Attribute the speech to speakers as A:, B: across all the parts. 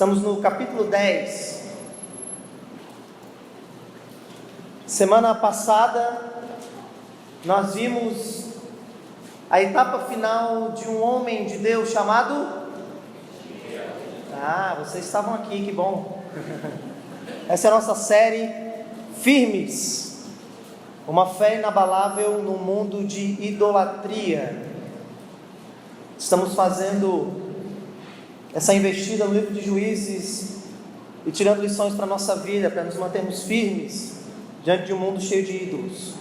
A: Estamos no capítulo 10. Semana passada, nós vimos a etapa final de um homem de Deus chamado... vocês estavam aqui, que bom. Essa é a nossa série Firmes, uma fé inabalável no mundo de idolatria. Estamos fazendo essa investida no livro de Juízes e tirando lições para a nossa vida, para nos mantermos firmes diante de um mundo cheio de ídolos.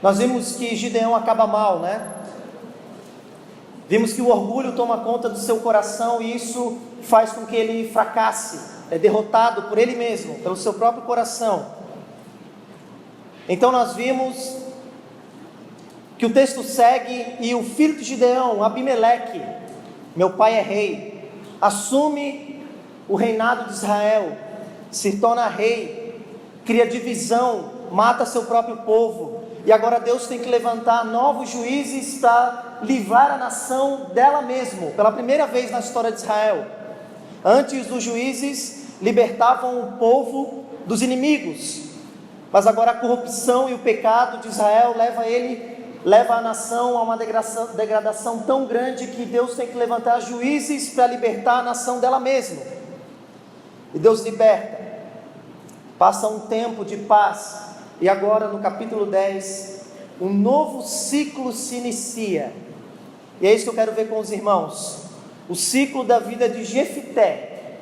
A: Nós vimos que Gideão acaba mal, né? Vimos que o orgulho toma conta do seu coração e isso faz com que ele fracasse, é derrotado por ele mesmo, pelo seu próprio coração. Então nós vimos que o texto segue e o filho de Gideão, Abimeleque, meu pai é rei, assume o reinado de Israel, se torna rei, cria divisão, mata seu próprio povo, e agora Deus tem que levantar novos juízes para livrar a nação dela mesma, pela primeira vez na história de Israel. Antes, os juízes libertavam o povo dos inimigos, mas agora a corrupção e o pecado de Israel leva a nação a uma degradação tão grande que Deus tem que levantar juízes para libertar a nação dela mesma. E Deus liberta, passa um tempo de paz, e agora no capítulo 10, um novo ciclo se inicia, e é isso que eu quero ver com os irmãos, o ciclo da vida de Jefité,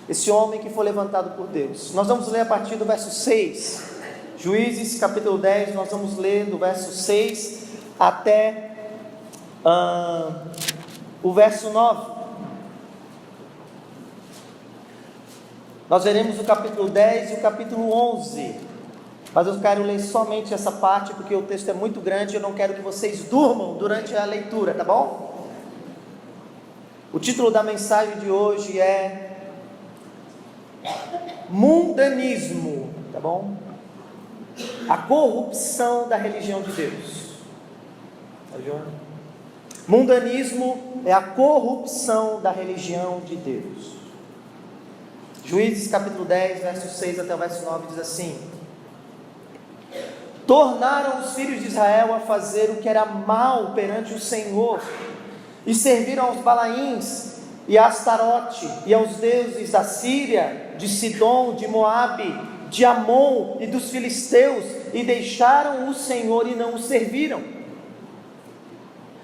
A: esse homem que foi levantado por Deus. Nós vamos ler a partir do verso 6, Juízes capítulo 10, nós vamos ler do verso 6 até o verso 9. Nós veremos o capítulo 10 e o capítulo 11, mas eu quero ler somente essa parte, porque o texto é muito grande e eu não quero que vocês durmam durante a leitura, tá bom? O título da mensagem de hoje é Mundanismo, tá bom? A corrupção da religião de Deus. Mundanismo é a corrupção da religião de Deus. Juízes capítulo 10, verso 6 até o verso 9 diz assim: tornaram os filhos de Israel a fazer o que era mal perante o Senhor, e serviram aos Balaíns e a Astarote e aos deuses da Síria, de Sidom, de Moabe, de Amon e dos filisteus, e deixaram o Senhor e não o serviram.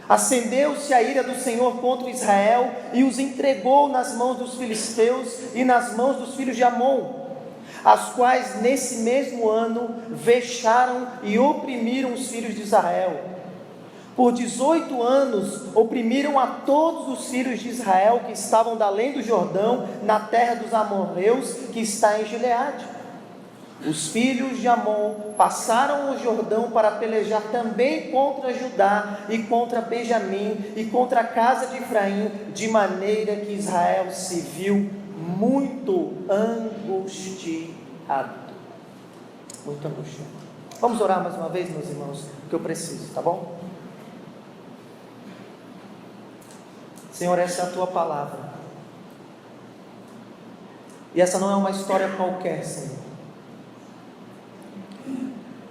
A: Acendeu-se a ira do Senhor contra Israel e os entregou nas mãos dos filisteus e nas mãos dos filhos de Amon, as quais nesse mesmo ano vexaram e oprimiram os filhos de Israel. Por 18 anos oprimiram a todos os filhos de Israel que estavam da além do Jordão, na terra dos amorreus, que está em Gileade. Os filhos de Amon passaram o Jordão para pelejar também contra Judá e contra Benjamim e contra a casa de Efraim, de maneira que Israel se viu muito angustiado. Muito angustiado. Vamos orar mais uma vez, meus irmãos, que eu preciso, tá bom? Senhor, essa é a tua palavra, e essa não é uma história qualquer, Senhor.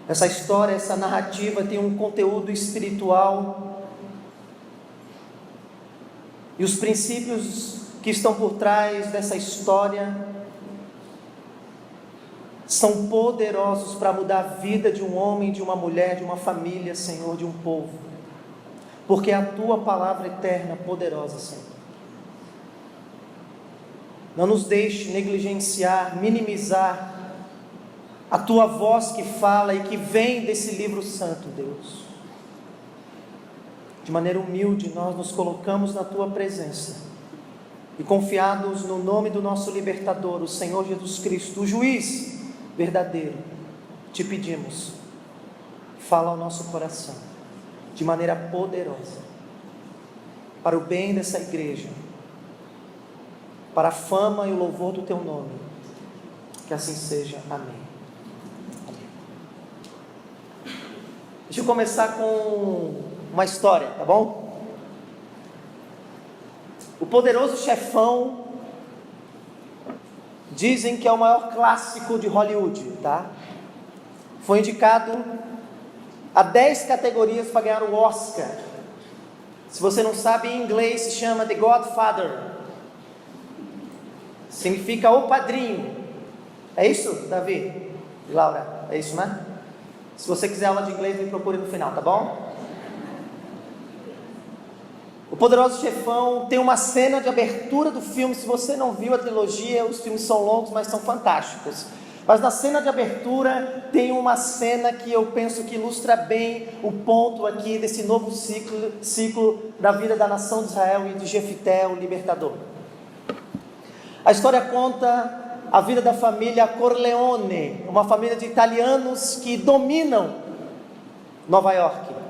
A: Essa história, essa narrativa tem um conteúdo espiritual, e os princípios que estão por trás dessa história são poderosos para mudar a vida de um homem, de uma mulher, de uma família, Senhor, de um povo, porque é a tua palavra eterna, poderosa, Senhor. Não nos deixe negligenciar, minimizar a tua voz que fala e que vem desse livro santo, Deus. De maneira humilde, nós nos colocamos na tua presença e, confiados no nome do nosso libertador, o Senhor Jesus Cristo, o juiz verdadeiro, te pedimos, fala ao nosso coração de maneira poderosa, para o bem dessa igreja, para a fama e o louvor do teu nome. Que assim seja. Amém. Deixa eu começar com uma história, tá bom? O Poderoso Chefão, dizem que é o maior clássico de Hollywood, tá? Foi indicado a 10 categorias para ganhar o Oscar. Se você não sabe, em inglês se chama The Godfather. Significa o padrinho. É isso, Davi? E Laura? É isso, né? Se você quiser aula de inglês, me procure no final, tá bom? O Poderoso Chefão tem uma cena de abertura do filme. Se você não viu a trilogia, os filmes são longos, mas são fantásticos. Mas na cena de abertura tem uma cena que eu penso que ilustra bem o ponto aqui desse novo ciclo da vida da nação de Israel e de Jefité, o libertador. A história conta a vida da família Corleone, uma família de italianos que dominam Nova York.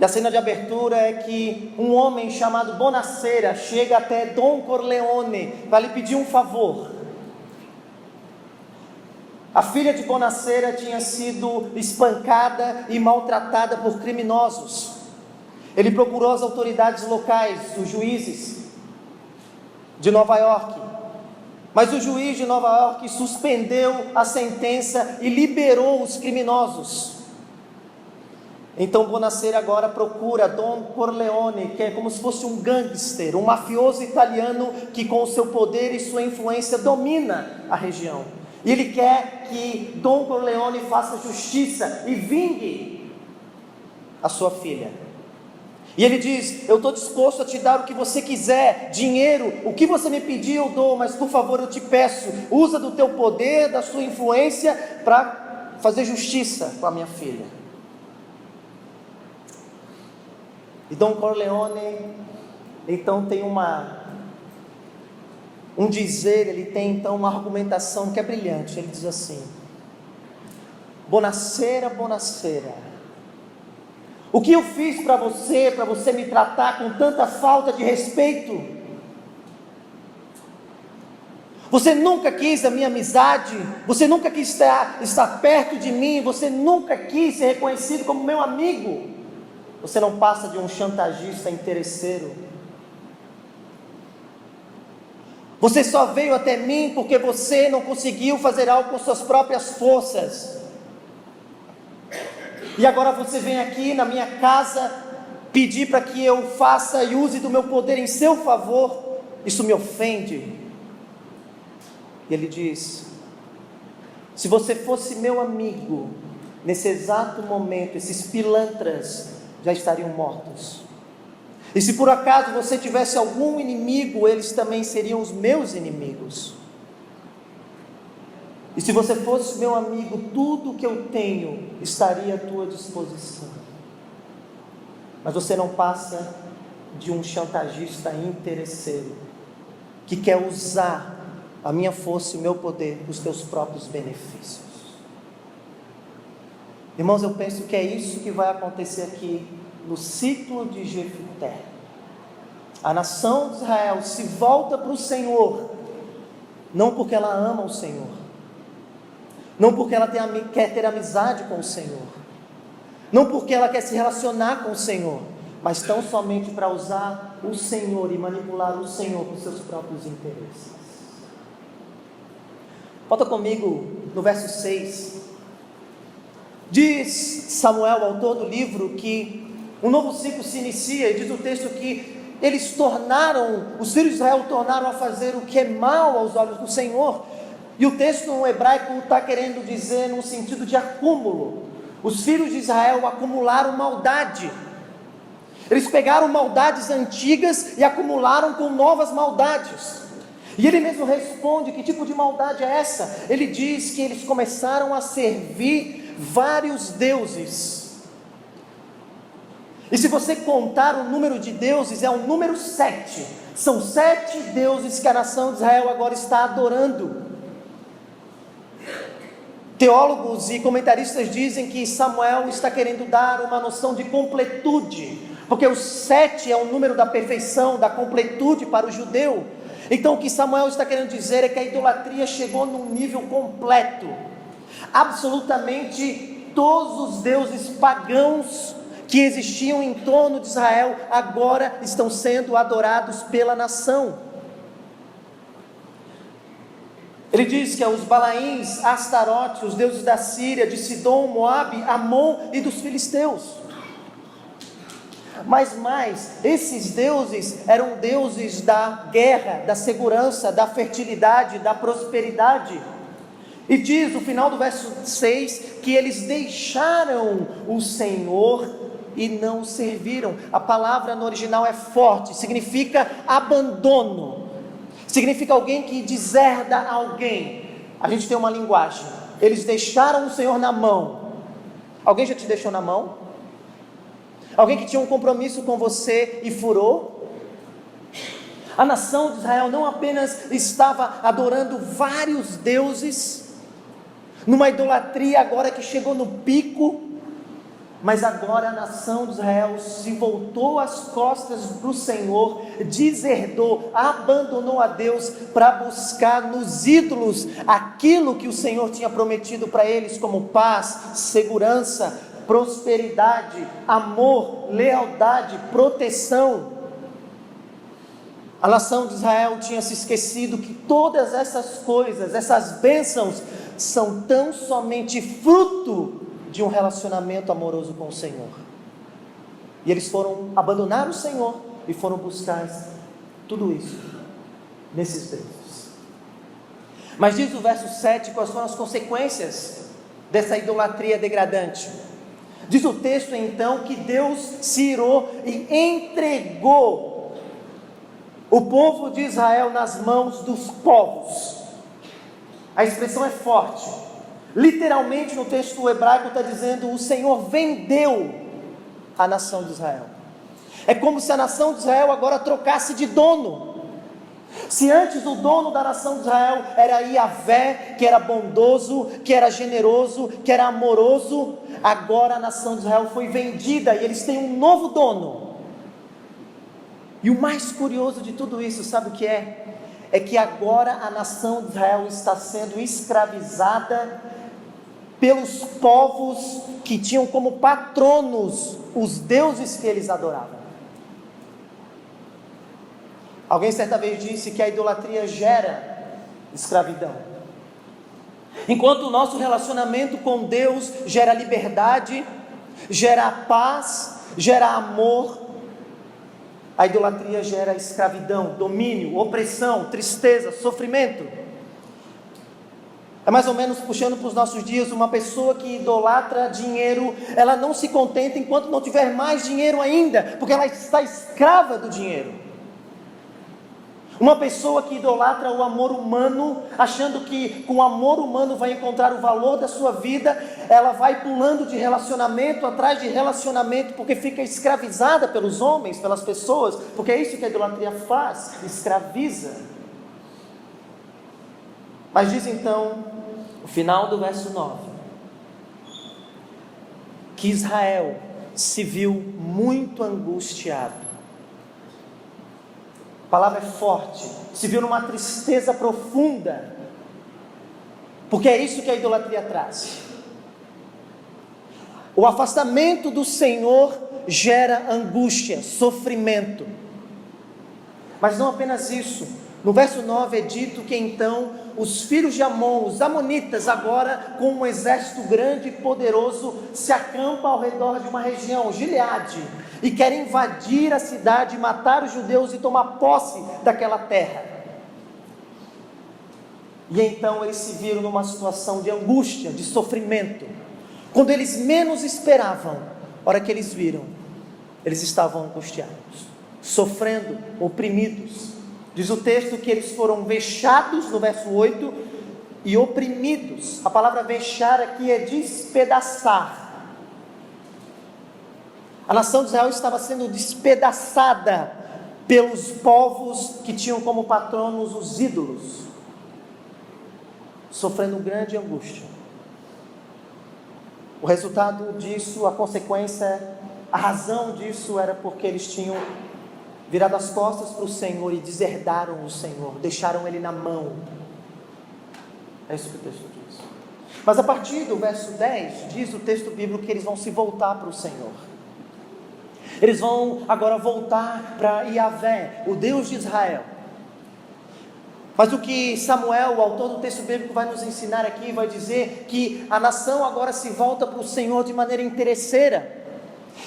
A: E a cena de abertura é que um homem chamado Bonacera chega até Don Corleone para lhe pedir um favor. A filha de Bonacera tinha sido espancada e maltratada por criminosos. Ele procurou as autoridades locais, os juízes de Nova York, mas o juiz de Nova York suspendeu a sentença e liberou os criminosos. Então Bonacera agora procura Don Corleone, que é como se fosse um gangster, um mafioso italiano que com o seu poder e sua influência domina a região. E ele quer que Don Corleone faça justiça e vingue a sua filha. E ele diz: eu estou disposto a te dar o que você quiser, dinheiro, o que você me pedir eu dou, mas por favor eu te peço, usa do teu poder, da sua influência para fazer justiça com a minha filha. E Don Corleone então tem um dizer, ele tem então uma argumentação que é brilhante. Ele diz assim: Bonacera, Bonacera, o que eu fiz para você me tratar com tanta falta de respeito? Você nunca quis a minha amizade, você nunca quis estar perto de mim, você nunca quis ser reconhecido como meu amigo. Você não passa de um chantagista interesseiro. Você só veio até mim porque você não conseguiu fazer algo com suas próprias forças. E agora você vem aqui na minha casa pedir para que eu faça e use do meu poder em seu favor. Isso me ofende. E ele diz: se você fosse meu amigo, nesse exato momento, esses pilantras já estariam mortos. E se por acaso você tivesse algum inimigo, eles também seriam os meus inimigos. E se você fosse meu amigo, tudo que eu tenho estaria à tua disposição. Mas você não passa de um chantagista interesseiro, que quer usar a minha força e o meu poder para os teus próprios benefícios. Irmãos, eu penso que é isso que vai acontecer aqui no ciclo de Jefité. A nação de Israel se volta para o Senhor, não porque ela ama o Senhor, não porque ela quer ter amizade com o Senhor, não porque ela quer se relacionar com o Senhor, mas tão somente para usar o Senhor e manipular o Senhor para os seus próprios interesses. Volta comigo no verso 6. Diz Samuel, autor do livro, que um novo ciclo se inicia, e diz o texto que os filhos de Israel tornaram a fazer o que é mal aos olhos do Senhor. E o texto no hebraico está querendo dizer no sentido de acúmulo. Os filhos de Israel acumularam maldade. Eles pegaram maldades antigas e acumularam com novas maldades. E ele mesmo responde: que tipo de maldade é essa? Ele diz que eles começaram a servir vários deuses. E se você contar o número de deuses, é o número 7. São 7 deuses que a nação de Israel agora está adorando. Teólogos e comentaristas dizem que Samuel está querendo dar uma noção de completude, porque o 7 é o número da perfeição, da completude para o judeu. Então o que Samuel está querendo dizer é que a idolatria chegou num nível completo. Absolutamente todos os deuses pagãos que existiam em torno de Israel agora estão sendo adorados pela nação. Ele diz que os Balaíns, Astarote, os deuses da Síria, de Sidom, Moabe, Amon e dos filisteus. Mas mais, esses deuses eram deuses da guerra, da segurança, da fertilidade, da prosperidade. E diz no final do verso 6 que eles deixaram o Senhor e não o serviram. A palavra no original é forte, significa abandono, significa alguém que deserda alguém. A gente tem uma linguagem, eles deixaram o Senhor na mão. Alguém já te deixou na mão? Alguém que tinha um compromisso com você e furou? A nação de Israel não apenas estava adorando vários deuses, numa idolatria agora que chegou no pico, mas agora a nação de Israel se voltou as costas para o Senhor, deserdou, abandonou a Deus para buscar nos ídolos aquilo que o Senhor tinha prometido para eles, como paz, segurança, prosperidade, amor, lealdade, proteção. A nação de Israel tinha se esquecido que todas essas coisas, essas bênçãos, são tão somente fruto de um relacionamento amoroso com o Senhor. E eles foram abandonar o Senhor e foram buscar tudo isso nesses deuses. Mas diz o verso 7 quais foram as consequências dessa idolatria degradante. Diz o texto então que Deus se irou e entregou o povo de Israel nas mãos dos povos. A expressão é forte. Literalmente no texto hebraico está dizendo: o Senhor vendeu a nação de Israel. É como se a nação de Israel agora trocasse de dono. Se antes o dono da nação de Israel era Yahvé, que era bondoso, que era generoso, que era amoroso, agora a nação de Israel foi vendida e eles têm um novo dono. E o mais curioso de tudo isso, sabe o que é? É que agora a nação de Israel está sendo escravizada pelos povos que tinham como patronos os deuses que eles adoravam. Alguém certa vez disse que a idolatria gera escravidão. Enquanto o nosso relacionamento com Deus gera liberdade, gera paz, gera amor, a idolatria gera escravidão, domínio, opressão, tristeza, sofrimento. É mais ou menos, puxando para os nossos dias, uma pessoa que idolatra dinheiro, ela não se contenta enquanto não tiver mais dinheiro ainda, porque ela está escrava do dinheiro. Uma pessoa que idolatra o amor humano, achando que com o amor humano vai encontrar o valor da sua vida, ela vai pulando de relacionamento atrás de relacionamento, porque fica escravizada pelos homens, pelas pessoas, porque é isso que a idolatria faz, escraviza. Mas diz então, o final do verso 9, que Israel se viu muito angustiado. A palavra é forte, se viu numa tristeza profunda, porque é isso que a idolatria traz. O afastamento do Senhor gera angústia, sofrimento. Mas não apenas isso, no verso 9 é dito que então os filhos de Amon, os amonitas, agora com um exército grande e poderoso, se acampam ao redor de uma região, Gileade, e querem invadir a cidade, matar os judeus e tomar posse daquela terra. E então eles se viram numa situação de angústia, de sofrimento. Quando eles menos esperavam, a hora que eles viram, eles estavam angustiados, sofrendo, oprimidos. Diz o texto que eles foram vexados, no verso 8, e oprimidos. A palavra vexar aqui é despedaçar. A nação de Israel estava sendo despedaçada pelos povos que tinham como patronos os ídolos, sofrendo grande angústia. O resultado disso, a consequência, a razão disso era porque eles tinham virado as costas para o Senhor e deserdaram o Senhor, deixaram Ele na mão. É isso que o texto diz. Mas a partir do verso 10, diz o texto bíblico que eles vão se voltar para o Senhor. Eles vão agora voltar para Yahvé, o Deus de Israel. Mas o que Samuel, o autor do texto bíblico, vai nos ensinar aqui, vai dizer que a nação agora se volta para o Senhor de maneira interesseira.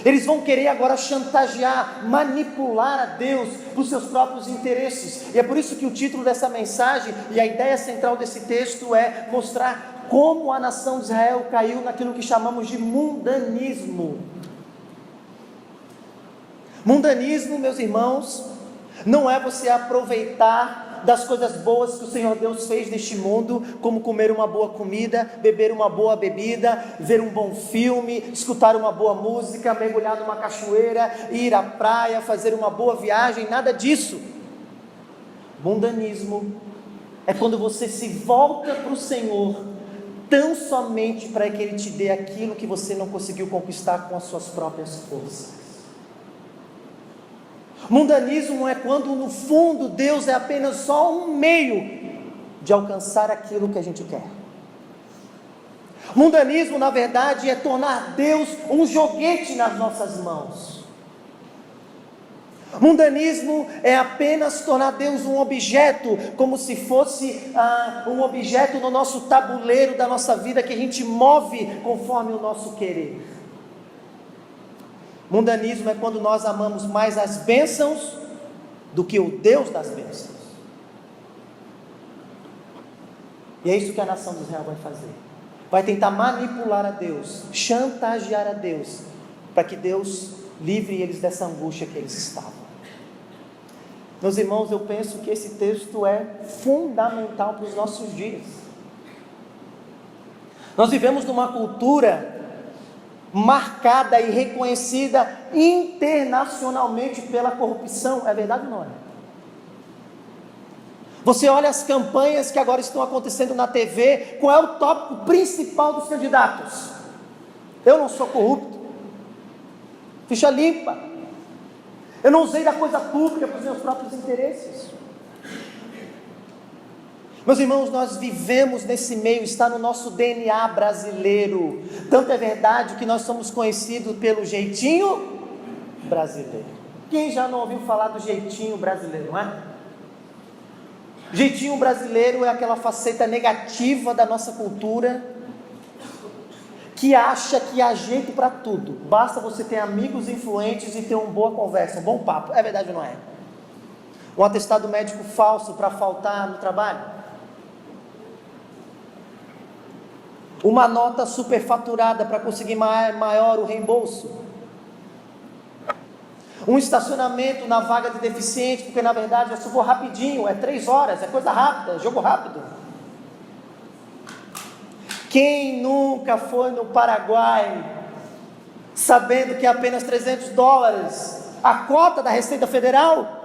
A: Eles vão querer agora chantagear, manipular a Deus para os seus próprios interesses. E é por isso que o título dessa mensagem e a ideia central desse texto é mostrar como a nação de Israel caiu naquilo que chamamos de mundanismo. Mundanismo, meus irmãos, não é você aproveitar das coisas boas que o Senhor Deus fez neste mundo, como comer uma boa comida, beber uma boa bebida, ver um bom filme, escutar uma boa música, mergulhar numa cachoeira, ir à praia, fazer uma boa viagem, nada disso. Mundanismo é quando você se volta para o Senhor tão somente para que Ele te dê aquilo que você não conseguiu conquistar com as suas próprias forças. Mundanismo é quando no fundo Deus é apenas só um meio de alcançar aquilo que a gente quer. Mundanismo, na verdade, é tornar Deus um joguete nas nossas mãos. Mundanismo é apenas tornar Deus um objeto, como se fosse um objeto no nosso tabuleiro da nossa vida, que a gente move conforme o nosso querer. Mundanismo é quando nós amamos mais as bênçãos do que o Deus das bênçãos. E é isso que a nação de Israel vai fazer. Vai tentar manipular a Deus, chantagear a Deus, para que Deus livre eles dessa angústia que eles estavam. Meus irmãos, eu penso que esse texto é fundamental para os nossos dias. Nós vivemos numa cultura marcada e reconhecida internacionalmente pela corrupção, é verdade ou não é? Você olha as campanhas que agora estão acontecendo na TV, qual é o tópico principal dos candidatos? Eu não sou corrupto, ficha limpa, eu não usei da coisa pública para os meus próprios interesses. Meus irmãos, nós vivemos nesse meio, está no nosso DNA brasileiro. Tanto é verdade que nós somos conhecidos pelo jeitinho brasileiro. Quem já não ouviu falar do jeitinho brasileiro, não é? Jeitinho brasileiro é aquela faceta negativa da nossa cultura, que acha que há jeito para tudo. Basta você ter amigos influentes e ter uma boa conversa, um bom papo. É verdade ou não é? Um atestado médico falso para faltar no trabalho. Uma nota superfaturada para conseguir maior o reembolso. Um estacionamento na vaga de deficiente, porque na verdade eu só vou rapidinho, é 3 horas, é coisa rápida, jogo rápido. Quem nunca foi no Paraguai, sabendo que é apenas $300 a cota da Receita Federal?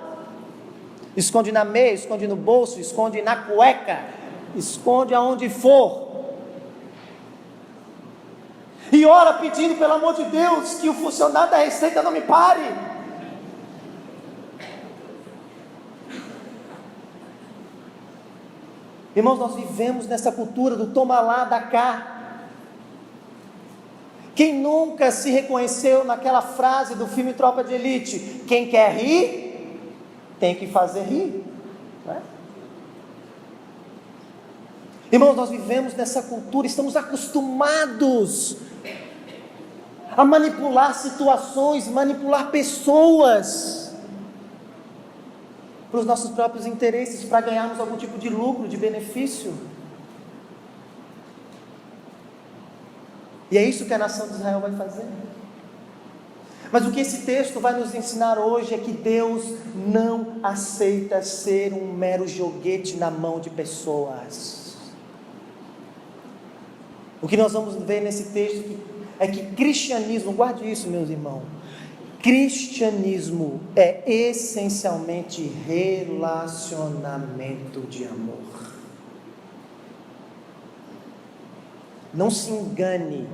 A: Esconde na meia, esconde no bolso, esconde na cueca, esconde aonde for. E ora pedindo, pelo amor de Deus, que o funcionário da Receita não me pare. Irmãos, nós vivemos nessa cultura do toma lá, dá cá. Quem nunca se reconheceu naquela frase do filme Tropa de Elite? Quem quer rir, tem que fazer rir, não é? Irmãos, nós vivemos nessa cultura, estamos acostumados a manipular situações, manipular pessoas para os nossos próprios interesses, para ganharmos algum tipo de lucro, de benefício. E é isso que a nação de Israel vai fazer. Mas o que esse texto vai nos ensinar hoje é que Deus não aceita ser um mero joguete na mão de pessoas. O que nós vamos ver nesse texto é que cristianismo, guarde isso, meus irmãos, cristianismo é essencialmente relacionamento de amor. Não se engane.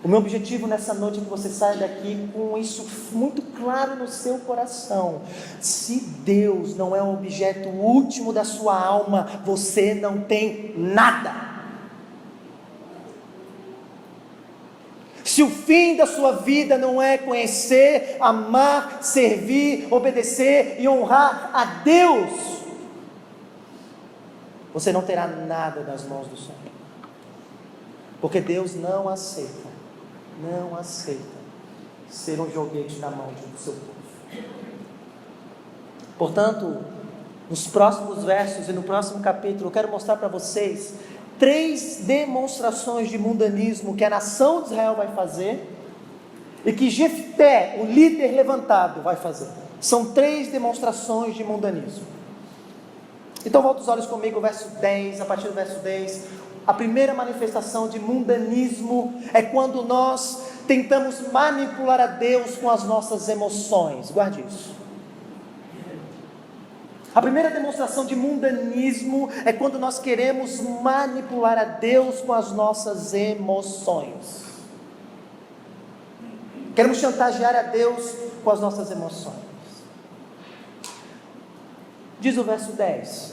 A: O meu objetivo nessa noite é que você saia daqui com isso muito claro no seu coração. Se Deus não é o objeto último da sua alma, você não tem nada. Se se o fim da sua vida não é conhecer, amar, servir, obedecer e honrar a Deus, você não terá nada nas mãos do Senhor. Porque Deus não aceita ser um joguete na mão do seu povo. Portanto, nos próximos versos e no próximo capítulo, eu quero mostrar para vocês 3 demonstrações de mundanismo que a nação de Israel vai fazer e que Jefté, o líder levantado, vai fazer. São 3 demonstrações de mundanismo. Então volta os olhos comigo, verso 10, a partir do verso 10. A primeira manifestação de mundanismo é quando nós tentamos manipular a Deus com as nossas emoções. Guarde isso. A primeira demonstração de mundanismo é quando nós queremos manipular a Deus com as nossas emoções. Queremos chantagear a Deus com as nossas emoções. Diz o verso 10: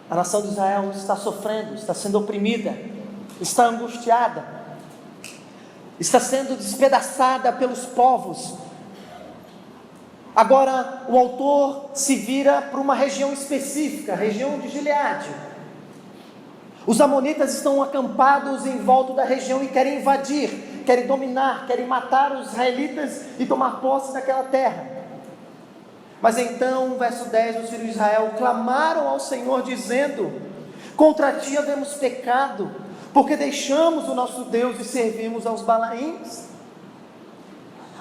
A: a nação de Israel está sofrendo, está sendo oprimida, está angustiada, está sendo despedaçada pelos povos. Agora o autor se vira para uma região específica, a região de Gileade. Os amonitas estão acampados em volta da região e querem invadir, querem dominar, querem matar os israelitas e tomar posse daquela terra. Mas então, verso 10, os filhos de Israel clamaram ao Senhor dizendo: contra ti havemos pecado, porque deixamos o nosso Deus e servimos aos Balaíns.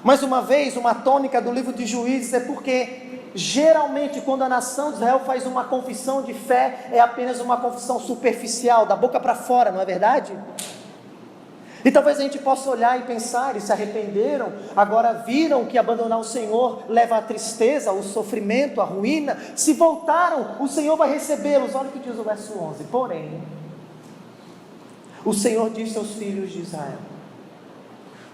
A: Mais uma vez, uma tônica do livro de Juízes é porque geralmente quando a nação de Israel faz uma confissão de fé, é apenas uma confissão superficial, da boca para fora, não é verdade? E talvez a gente possa olhar e pensar: eles se arrependeram, agora viram que abandonar o Senhor leva à tristeza, ao sofrimento, à ruína, se voltaram, o Senhor vai recebê-los. Olha o que diz o verso 11: porém, o Senhor disse aos filhos de Israel: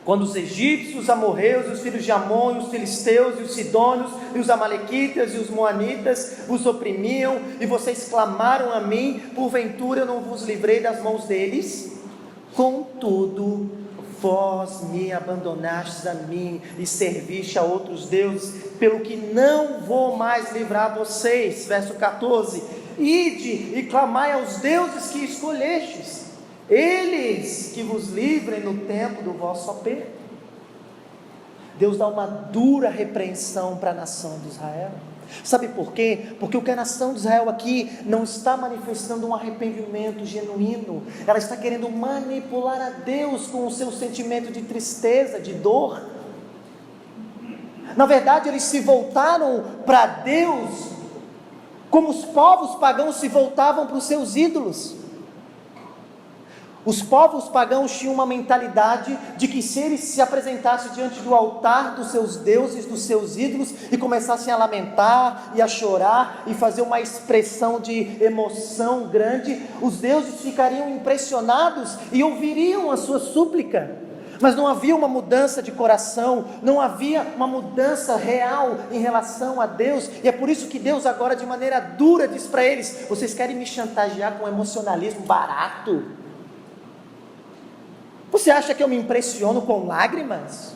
A: quando os egípcios, os amorreus, os filhos de Amon, os filisteus, e os sidônios, e os amalequitas, e os moanitas vos oprimiam, e vocês clamaram a mim, porventura eu não vos livrei das mãos deles? Contudo, vós me abandonastes a mim, e serviste a outros deuses, pelo que não vou mais livrar vocês. Verso 14: ide e clamai aos deuses que escolhestes, eles que vos livrem no tempo do vosso aperto. Deus dá uma dura repreensão para a nação de Israel. Sabe por quê? Porque o que a nação de Israel aqui não está manifestando um arrependimento genuíno, ela está querendo manipular a Deus com o seu sentimento de tristeza, de dor. Na verdade, eles se voltaram para Deus como os povos pagãos se voltavam para os seus ídolos. Os povos pagãos tinham uma mentalidade de que se eles se apresentassem diante do altar dos seus deuses, dos seus ídolos, e começassem a lamentar e a chorar e fazer uma expressão de emoção grande, os deuses ficariam impressionados e ouviriam a sua súplica. Mas não havia uma mudança de coração, não havia uma mudança real em relação a Deus, e é por isso que Deus agora de maneira dura diz para eles: vocês querem me chantagear com emocionalismo barato? Você acha que eu me impressiono com lágrimas?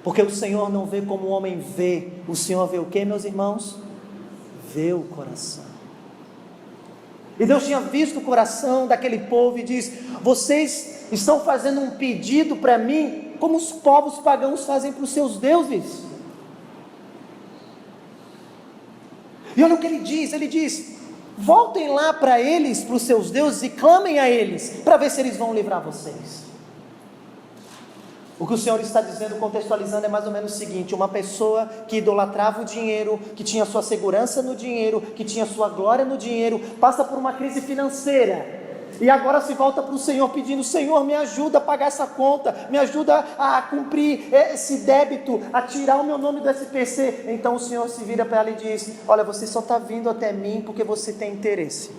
A: Porque o Senhor não vê como o homem vê. O Senhor vê o que, meus irmãos? Vê o coração. E Deus tinha visto o coração daquele povo e diz: vocês estão fazendo um pedido para mim, como os povos pagãos fazem para os seus deuses. E olha o que ele diz: voltem lá para eles, para os seus deuses, e clamem a eles, para ver se eles vão livrar vocês. O que o Senhor está dizendo, contextualizando, é mais ou menos o seguinte: uma pessoa que idolatrava o dinheiro, que tinha sua segurança no dinheiro, que tinha sua glória no dinheiro, passa por uma crise financeira, e agora se volta para o Senhor pedindo: Senhor, me ajuda a pagar essa conta, me ajuda a cumprir esse débito, a tirar o meu nome do SPC. Então o Senhor se vira para ela e diz: olha, você só está vindo até mim porque você tem interesse,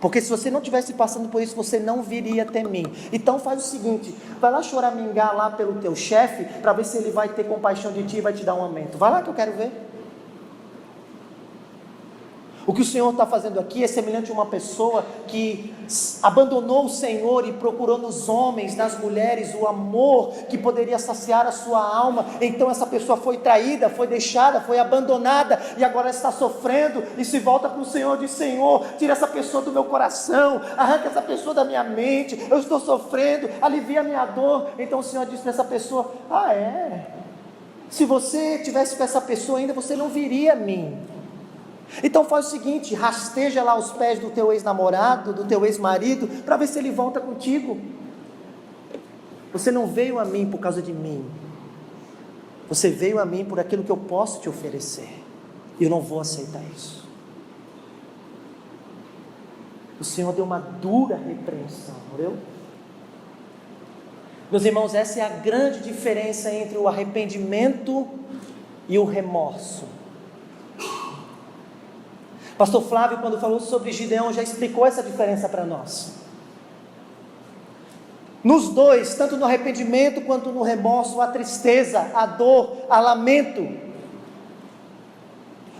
A: porque se você não estivesse passando por isso, você não viria até mim. Então faz o seguinte: vai lá choramingar lá pelo teu chefe, para ver se ele vai ter compaixão de ti e vai te dar um aumento. Vai lá que eu quero ver. O que o Senhor está fazendo aqui é semelhante a uma pessoa que abandonou o Senhor e procurou nos homens, nas mulheres, o amor que poderia saciar a sua alma. Então essa pessoa foi traída, foi deixada, foi abandonada e agora está sofrendo e se volta para o Senhor e diz: Senhor, tira essa pessoa do meu coração, arranca essa pessoa da minha mente, eu estou sofrendo, alivia a minha dor. Então o Senhor diz para essa pessoa: se você tivesse com essa pessoa ainda, você não viria a mim. Então faz o seguinte, rasteja lá os pés do teu ex-namorado, do teu ex-marido, para ver se ele volta contigo. Você não veio a mim por causa de mim, você veio a mim por aquilo que eu posso te oferecer, e eu não vou aceitar isso. O Senhor deu uma dura repreensão, entendeu? Meus irmãos, essa é a grande diferença entre o arrependimento e o remorso. Pastor Flávio, quando falou sobre Gideão, já explicou essa diferença para nós. Nos dois, tanto no arrependimento quanto no remorso, há tristeza, há dor, há lamento.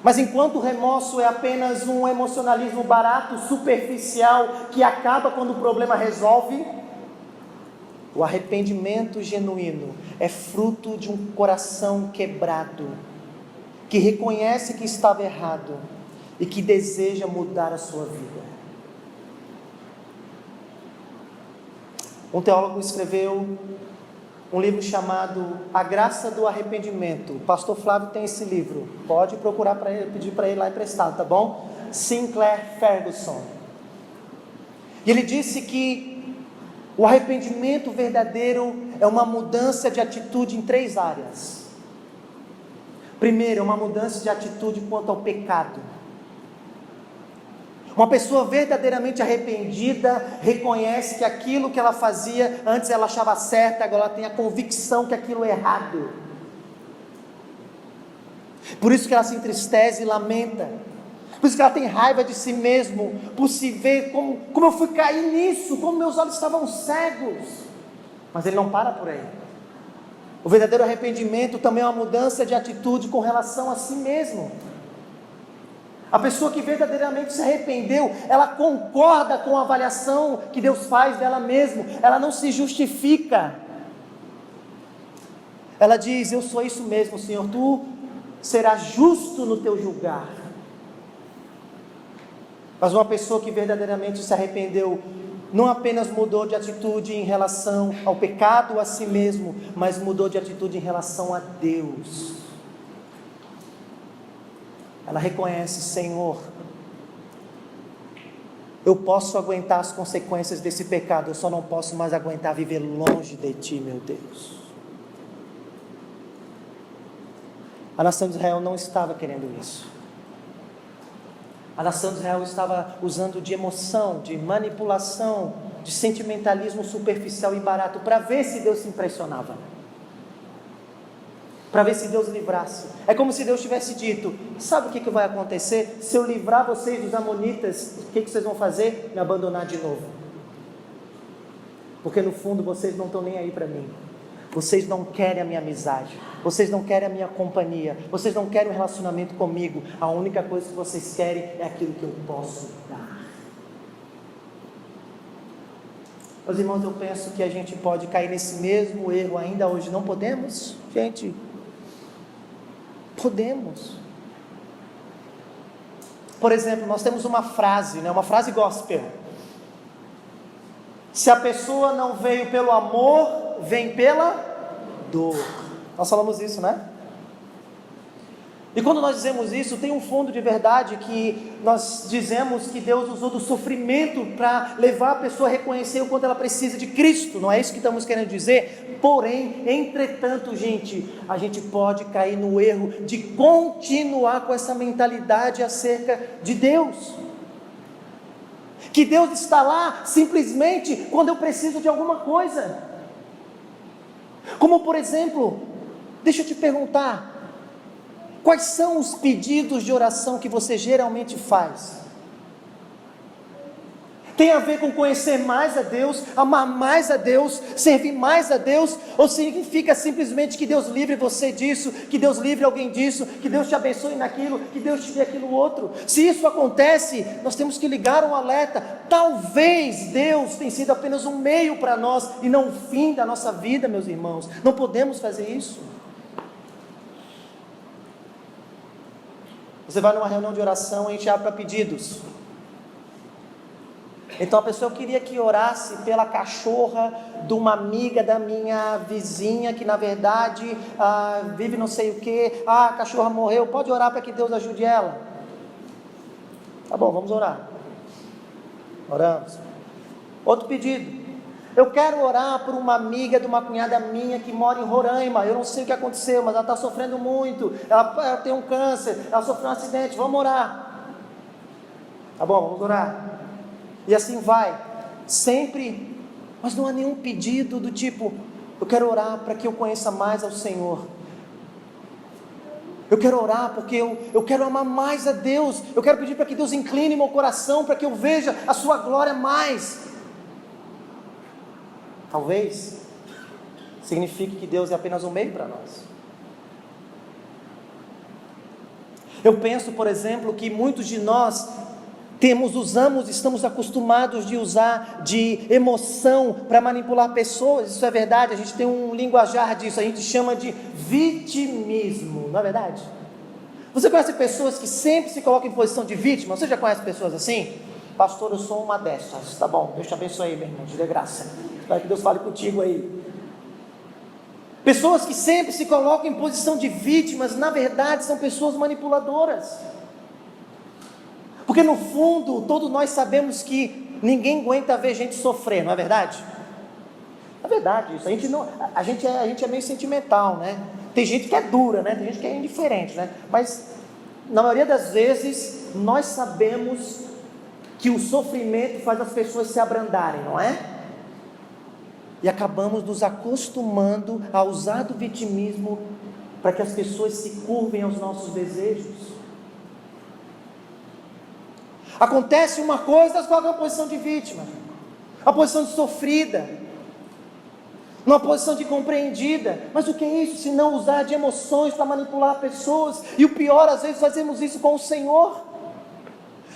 A: Mas enquanto o remorso é apenas um emocionalismo barato, superficial, que acaba quando o problema resolve, o arrependimento genuíno é fruto de um coração quebrado, que reconhece que estava errado e que deseja mudar a sua vida. Um teólogo escreveu um livro chamado A Graça do Arrependimento. O pastor Flávio tem esse livro, pode procurar para ele, pedir para ele lá emprestado, tá bom? Sinclair Ferguson. E ele disse que o arrependimento verdadeiro é uma mudança de atitude em 3 áreas. Primeiro, é uma mudança de atitude quanto ao pecado. Uma pessoa verdadeiramente arrependida reconhece que aquilo que ela fazia, antes ela achava certo, agora ela tem a convicção que aquilo é errado. Por isso que ela se entristece e lamenta. Por isso que ela tem raiva de si mesmo, por se ver como eu fui cair nisso, como meus olhos estavam cegos. Mas ele não para por aí. O verdadeiro arrependimento também é uma mudança de atitude com relação a si mesmo. A pessoa que verdadeiramente se arrependeu, ela concorda com a avaliação que Deus faz dela mesma, ela não se justifica. Ela diz: eu sou isso mesmo, Senhor, tu serás justo no teu julgar. Mas uma pessoa que verdadeiramente se arrependeu, não apenas mudou de atitude em relação ao pecado, a si mesmo, mas mudou de atitude em relação a Deus. Ela reconhece: Senhor, eu posso aguentar as consequências desse pecado, eu só não posso mais aguentar viver longe de Ti, meu Deus. A nação de Israel não estava querendo isso. A nação de Israel estava usando de emoção, de manipulação, de sentimentalismo superficial e barato, para ver se Deus se impressionava, para ver se Deus livrasse. É como se Deus tivesse dito: sabe o que vai acontecer? Se eu livrar vocês dos amonitas, o que vocês vão fazer? Me abandonar de novo. Porque no fundo vocês não estão nem aí para mim. Vocês não querem a minha amizade, vocês não querem a minha companhia, vocês não querem um relacionamento comigo. A única coisa que vocês querem é aquilo que eu posso dar. Meus irmãos, eu penso que a gente pode cair nesse mesmo erro ainda hoje. Não podemos? Gente, podemos. Por exemplo, nós temos uma frase gospel: se a pessoa não veio pelo amor, vem pela dor. Nós falamos isso, né? E quando nós dizemos isso, tem um fundo de verdade, que nós dizemos que Deus usou do sofrimento para levar a pessoa a reconhecer o quanto ela precisa de Cristo. Não é isso que estamos querendo dizer? Porém, entretanto, gente, a gente pode cair no erro de continuar com essa mentalidade acerca de Deus, que Deus está lá simplesmente quando eu preciso de alguma coisa. Como por exemplo, deixa eu te perguntar, quais são os pedidos de oração que você geralmente faz? Tem a ver com conhecer mais a Deus, amar mais a Deus, servir mais a Deus, ou significa simplesmente que Deus livre você disso, que Deus livre alguém disso, que Deus te abençoe naquilo, que Deus te dê aquilo outro? Se isso acontece, nós temos que ligar um alerta. Talvez Deus tenha sido apenas um meio para nós e não o fim da nossa vida, meus irmãos. Não podemos fazer isso. Você vai numa reunião de oração, a gente abre para pedidos. Então a pessoa queria que orasse pela cachorra de uma amiga da minha vizinha, que na verdade vive não sei o que, a cachorra morreu, pode orar para que Deus ajude ela? Tá bom, vamos orar. Oramos. Outro pedido: eu quero orar por uma amiga de uma cunhada minha que mora em Roraima, eu não sei o que aconteceu, mas ela está sofrendo muito, ela tem um câncer, ela sofreu um acidente, vamos orar. Tá bom, vamos orar. E assim vai, sempre, mas não há nenhum pedido do tipo: eu quero orar para que eu conheça mais ao Senhor, eu quero orar porque eu quero amar mais a Deus, eu quero pedir para que Deus incline meu coração, para que eu veja a sua glória mais. Talvez signifique que Deus é apenas um meio para nós. Eu penso, por exemplo, que muitos de nós estamos acostumados de usar de emoção para manipular pessoas. Isso é verdade, a gente tem um linguajar disso, a gente chama de vitimismo, não é verdade? Você conhece pessoas que sempre se colocam em posição de vítima? Você já conhece pessoas assim? Pastor, eu sou uma dessas. Tá bom, Deus te abençoe aí, meu irmão, te dê graça, espero que Deus fale contigo aí. Pessoas que sempre se colocam em posição de vítimas, na verdade são pessoas manipuladoras. Porque no fundo, todos nós sabemos que ninguém aguenta ver gente sofrer, não é verdade? É verdade isso, a gente é meio sentimental, né? Tem gente que é dura, né? Tem gente que é indiferente, né? Mas, na maioria das vezes, nós sabemos que o sofrimento faz as pessoas se abrandarem, não é? E acabamos nos acostumando a usar do vitimismo para que as pessoas se curvem aos nossos desejos. Acontece uma coisa, nós colocamos a posição de vítima, a posição de sofrida, numa posição de compreendida. Mas o que é isso, se não usar de emoções para manipular pessoas? E o pior, às vezes fazemos isso com o Senhor.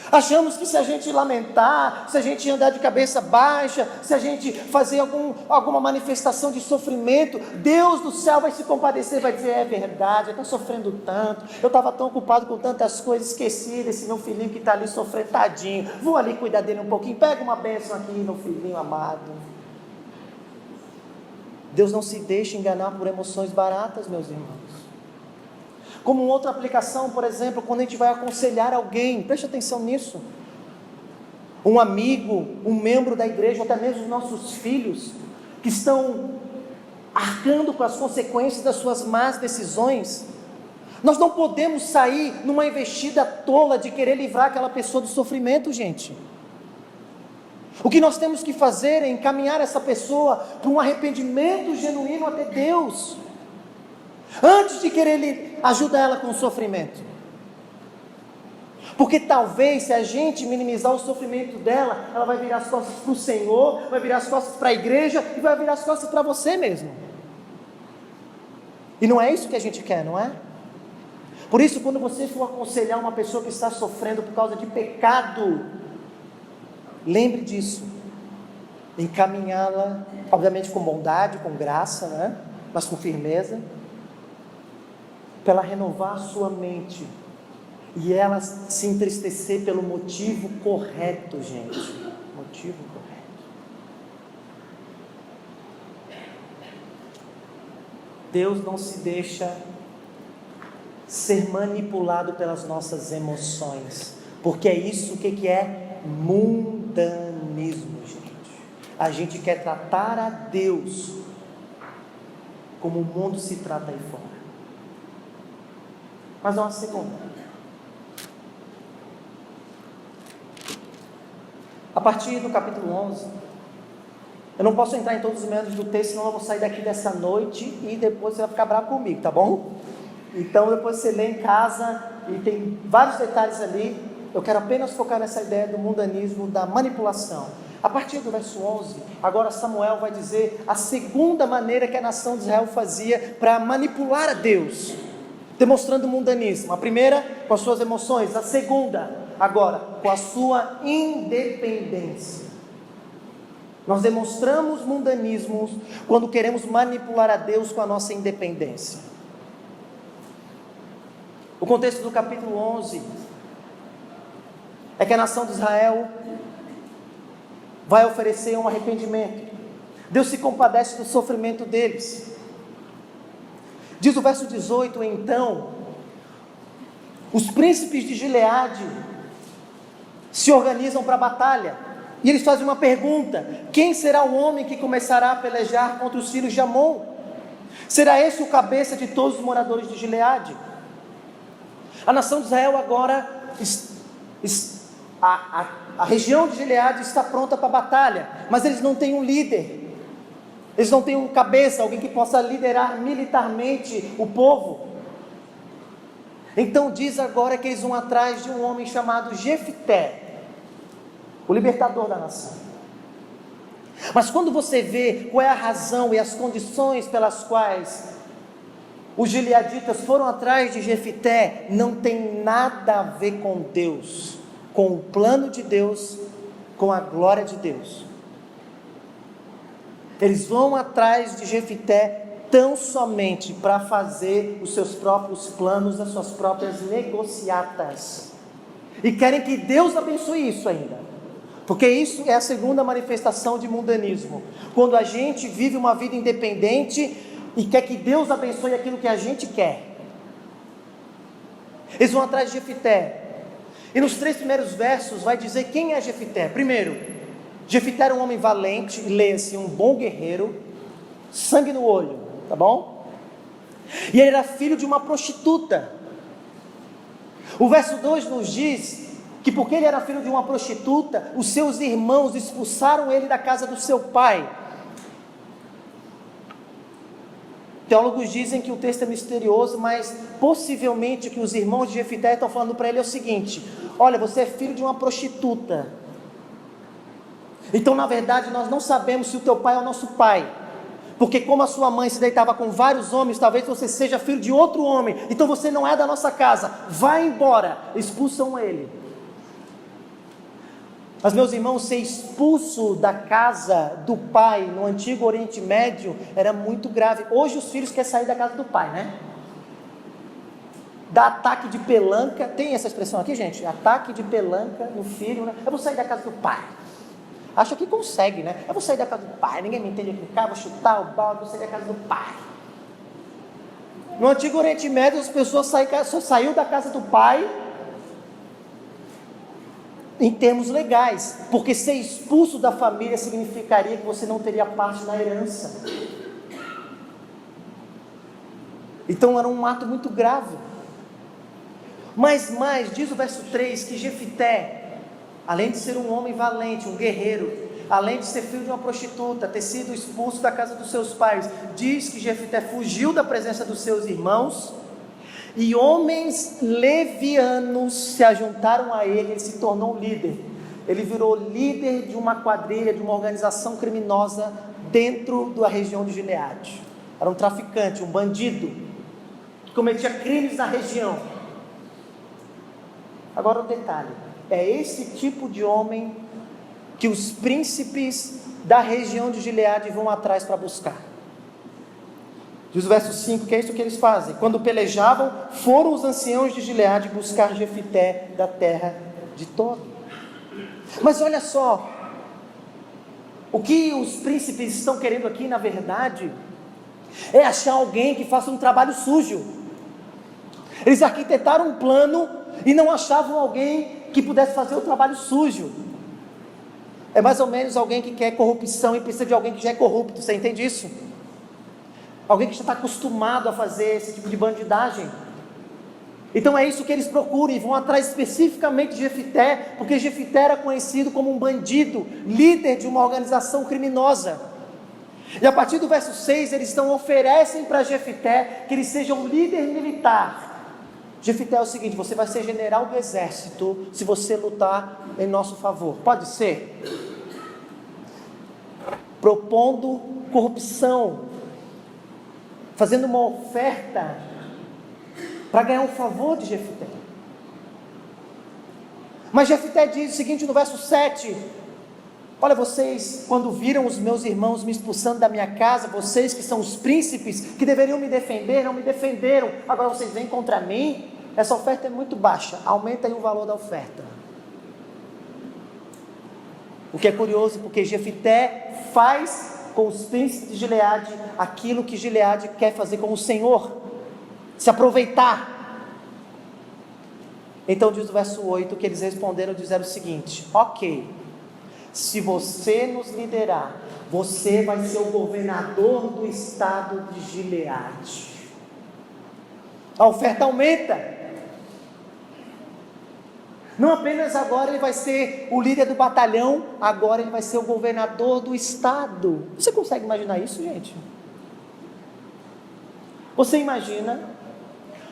A: Achamos que se a gente lamentar, se a gente andar de cabeça baixa, se a gente fazer alguma manifestação de sofrimento, Deus do céu vai se compadecer, vai dizer: é verdade, eu estou sofrendo tanto, eu estava tão ocupado com tantas coisas, esqueci desse meu filhinho que está ali sofrendo, tadinho, vou ali cuidar dele um pouquinho, pega uma bênção aqui, meu filhinho amado. Deus não se deixa enganar por emoções baratas, meus irmãos. Como outra aplicação, por exemplo, quando a gente vai aconselhar alguém, preste atenção nisso. Um amigo, um membro da igreja, ou até mesmo os nossos filhos, que estão arcando com as consequências das suas más decisões, nós não podemos sair numa investida tola de querer livrar aquela pessoa do sofrimento, gente. O que nós temos que fazer é encaminhar essa pessoa para um arrependimento genuíno até Deus, antes de querer ajudar ela com o sofrimento. Porque talvez, se a gente minimizar o sofrimento dela, ela vai virar as costas para o Senhor, vai virar as costas para a igreja e vai virar as costas para você mesmo. E não é isso que a gente quer, não é? Por isso, quando você for aconselhar uma pessoa que está sofrendo por causa de pecado, lembre disso, encaminhá-la, obviamente com bondade, com graça, né? Mas com firmeza, para ela renovar a sua mente, e ela se entristecer pelo motivo correto, gente, motivo correto. Deus não se deixa ser manipulado pelas nossas emoções, porque é isso que é mundanismo, gente. A gente quer tratar a Deus como o mundo se trata aí fora. Mas não há segunda. A partir do capítulo 11, eu não posso entrar em todos os meandros do texto, senão eu vou sair daqui dessa noite e depois você vai ficar bravo comigo, tá bom? Então depois você lê em casa e tem vários detalhes ali, eu quero apenas focar nessa ideia do mundanismo, da manipulação. A partir do verso 11, agora Samuel vai dizer a segunda maneira que a nação de Israel fazia para manipular a Deus, demonstrando o mundanismo. A primeira, com as suas emoções. A segunda, agora, com a sua independência. Nós demonstramos mundanismo quando queremos manipular a Deus com a nossa independência. O contexto do capítulo 11 é que a nação de Israel vai oferecer um arrependimento. Deus se compadece do sofrimento deles. Diz o verso 18, então, os príncipes de Gileade se organizam para a batalha, e eles fazem uma pergunta: quem será o homem que começará a pelejar contra os filhos de Amon? Será esse o cabeça de todos os moradores de Gileade? A nação de Israel agora, a região de Gileade está pronta para a batalha, mas eles não têm um líder, eles não têm um cabeça, alguém que possa liderar militarmente o povo. Então diz agora que eles vão atrás de um homem chamado Jefté, o libertador da nação. Mas quando você vê qual é a razão e as condições pelas quais os gileaditas foram atrás de Jefté, não tem nada a ver com Deus, com o plano de Deus, com a glória de Deus. Eles vão atrás de Jefté tão somente para fazer os seus próprios planos, as suas próprias negociatas, e querem que Deus abençoe isso ainda, porque isso é a segunda manifestação de mundanismo, quando a gente vive uma vida independente e quer que Deus abençoe aquilo que a gente quer. Eles vão atrás de Jefté, e nos 3 primeiros versos vai dizer quem é Jefté. Primeiro, Jefté era um homem valente, leia-se, um bom guerreiro, sangue no olho, tá bom? E ele era filho de uma prostituta. O verso 2 nos diz que porque ele era filho de uma prostituta, os seus irmãos expulsaram ele da casa do seu pai. Teólogos dizem que o texto é misterioso, mas possivelmente o que os irmãos de Jefté estão falando para ele é o seguinte: olha, você é filho de uma prostituta, então na verdade nós não sabemos se o teu pai é o nosso pai, porque como a sua mãe se deitava com vários homens, talvez você seja filho de outro homem, então você não é da nossa casa, vai embora. Expulsam ele. Mas meus irmãos, ser expulso da casa do pai no antigo Oriente Médio era muito grave. Hoje os filhos querem sair da casa do pai, né? Dá ataque de pelanca, tem essa expressão aqui, gente? Ataque de pelanca no filho, né? Eu vou sair da casa do pai. Acha que consegue, né? Eu vou sair da casa do pai, ninguém me entende aqui em casa, vou chutar o balde, vou sair da casa do pai. No antigo Oriente Médio as pessoas só saíam da casa do pai em termos legais, porque ser expulso da família significaria que você não teria parte na herança. Então era um ato muito grave. Mas diz o verso 3 que Jefté, além de ser um homem valente, um guerreiro, além de ser filho de uma prostituta, ter sido expulso da casa dos seus pais, diz que Jefté fugiu da presença dos seus irmãos, e homens levianos se ajuntaram a ele. Ele se tornou um líder. Ele virou líder de uma quadrilha, de uma organização criminosa dentro da região de Gileade. Era um traficante, um bandido, que cometia crimes na região. Agora o detalhe: é esse tipo de homem que os príncipes da região de Gileade vão atrás para buscar. Diz o verso 5 que é isso que eles fazem. Quando pelejavam, foram os anciãos de Gileade buscar Jefté da terra de Tob. Mas olha só, o que os príncipes estão querendo aqui, na verdade, é achar alguém que faça um trabalho sujo. Eles arquitetaram um plano e não achavam alguém que pudesse fazer o trabalho sujo. É mais ou menos alguém que quer corrupção e precisa de alguém que já é corrupto. Você entende isso? Alguém que já está acostumado a fazer esse tipo de bandidagem. Então é isso que eles procuram, e vão atrás especificamente de Jefté, porque Jefté era conhecido como um bandido, líder de uma organização criminosa. E a partir do verso 6, eles então oferecem para Jefté que ele seja um líder militar. Jefité é o seguinte: você vai ser general do exército se você lutar em nosso favor. Pode ser? Propondo corrupção, fazendo uma oferta para ganhar o favor de Jefité. Mas Jefité diz o seguinte no verso 7: olha, vocês, quando viram os meus irmãos me expulsando da minha casa, vocês que são os príncipes, que deveriam me defender, não me defenderam, agora vocês vêm contra mim. Essa oferta é muito baixa, aumenta aí o valor da oferta. O que é curioso, porque Jefité faz com os príncipes de Gileade aquilo que Gileade quer fazer com o Senhor, se aproveitar. Então diz o verso 8 que eles responderam, disseram o seguinte: ok, se você nos liderar, você vai ser o governador do estado de Gileade. A oferta aumenta. Não apenas agora ele vai ser o líder do batalhão, agora ele vai ser o governador do estado. Você consegue imaginar isso, gente? Você imagina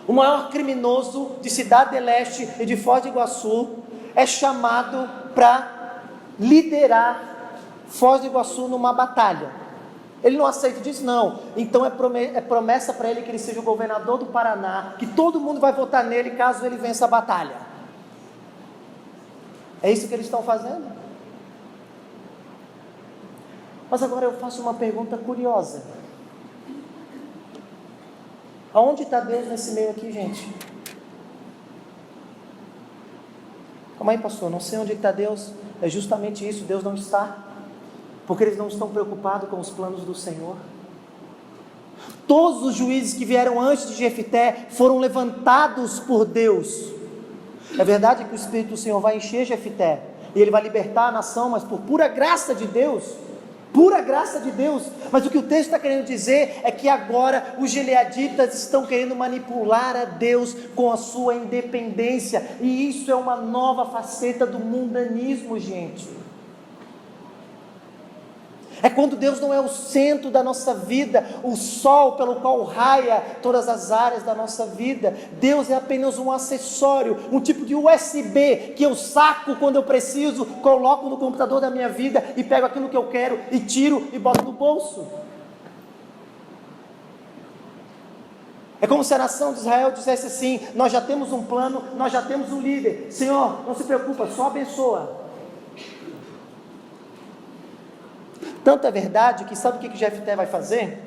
A: o maior criminoso de Cidade do Leste e de Foz do Iguaçu é chamado para liderar Foz do Iguaçu numa batalha. Ele não aceita disso, não. Então é promessa para ele que ele seja o governador do Paraná, que todo mundo vai votar nele caso ele vença a batalha. É isso que eles estão fazendo. Mas agora eu faço uma pergunta curiosa: aonde está Deus nesse meio aqui, gente? Calma aí, pastor, não sei onde está Deus. É justamente isso, Deus não está, porque eles não estão preocupados com os planos do Senhor. Todos os juízes que vieram antes de Jefité foram levantados por Deus. É verdade que o Espírito do Senhor vai encher Jefité, e ele vai libertar a nação, mas por pura graça de Deus, mas o que o texto está querendo dizer é que agora os gileaditas estão querendo manipular a Deus com a sua independência, e isso é uma nova faceta do mundanismo, gente. É quando Deus não é o centro da nossa vida, o sol pelo qual raia todas as áreas da nossa vida. Deus é apenas um acessório, um tipo de USB que eu saco quando eu preciso, coloco no computador da minha vida e pego aquilo que eu quero e tiro e boto no bolso. É como se a nação de Israel dissesse assim: nós já temos um plano, nós já temos um líder, Senhor, não se preocupa, só abençoa. Tanto é verdade que sabe o que Jefité vai fazer?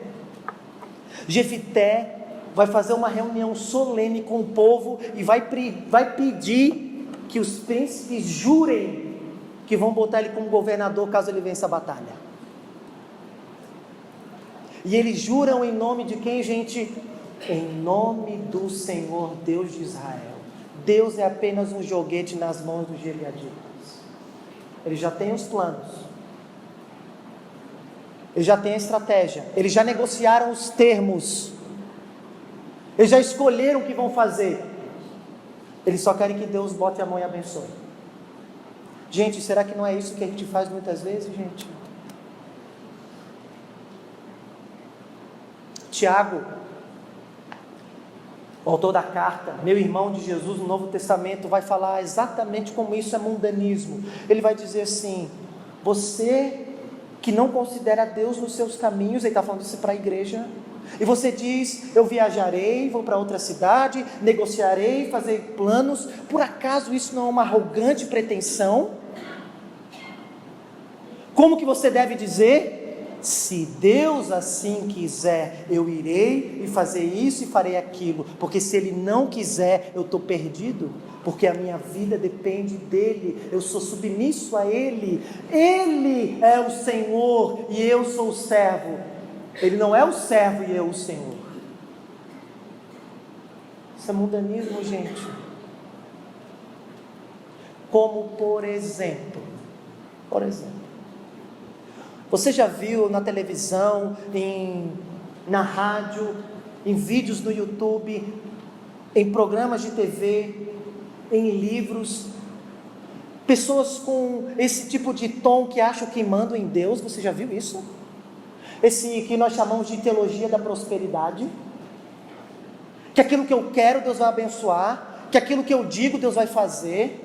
A: Jefité vai fazer uma reunião solene com o povo e vai pedir que os príncipes jurem que vão botar ele como governador caso ele vença a batalha. E eles juram em nome de quem, gente? Em nome do Senhor Deus de Israel. Deus é apenas um joguete nas mãos dos gileaditas. Eles já têm os planos, eles já têm a estratégia, eles já negociaram os termos, eles já escolheram o que vão fazer. Eles só querem que Deus bote a mão e abençoe. Gente, será que não é isso que a gente faz muitas vezes, gente? Tiago, o autor da carta, meu irmão de Jesus no Novo Testamento, vai falar exatamente como isso é mundanismo. Ele vai dizer assim: você que não considera Deus nos seus caminhos, ele está falando isso para a igreja, e você diz: eu viajarei, vou para outra cidade, negociarei, fazer planos, por acaso isso não é uma arrogante pretensão? Como que você deve dizer? Se Deus assim quiser, eu irei e fazer isso e farei aquilo, porque se Ele não quiser, eu estou perdido, porque a minha vida depende dEle, eu sou submisso a Ele, Ele é o Senhor e eu sou o servo. Ele não é o servo e eu o Senhor. Isso é mundanismo, gente. Como por exemplo, você já viu na televisão, na rádio, em vídeos no YouTube, em programas de TV, em livros, pessoas com esse tipo de tom que acham que mandam em Deus? Você já viu isso? Esse que nós chamamos de teologia da prosperidade, que aquilo que eu quero Deus vai abençoar, que aquilo que eu digo Deus vai fazer,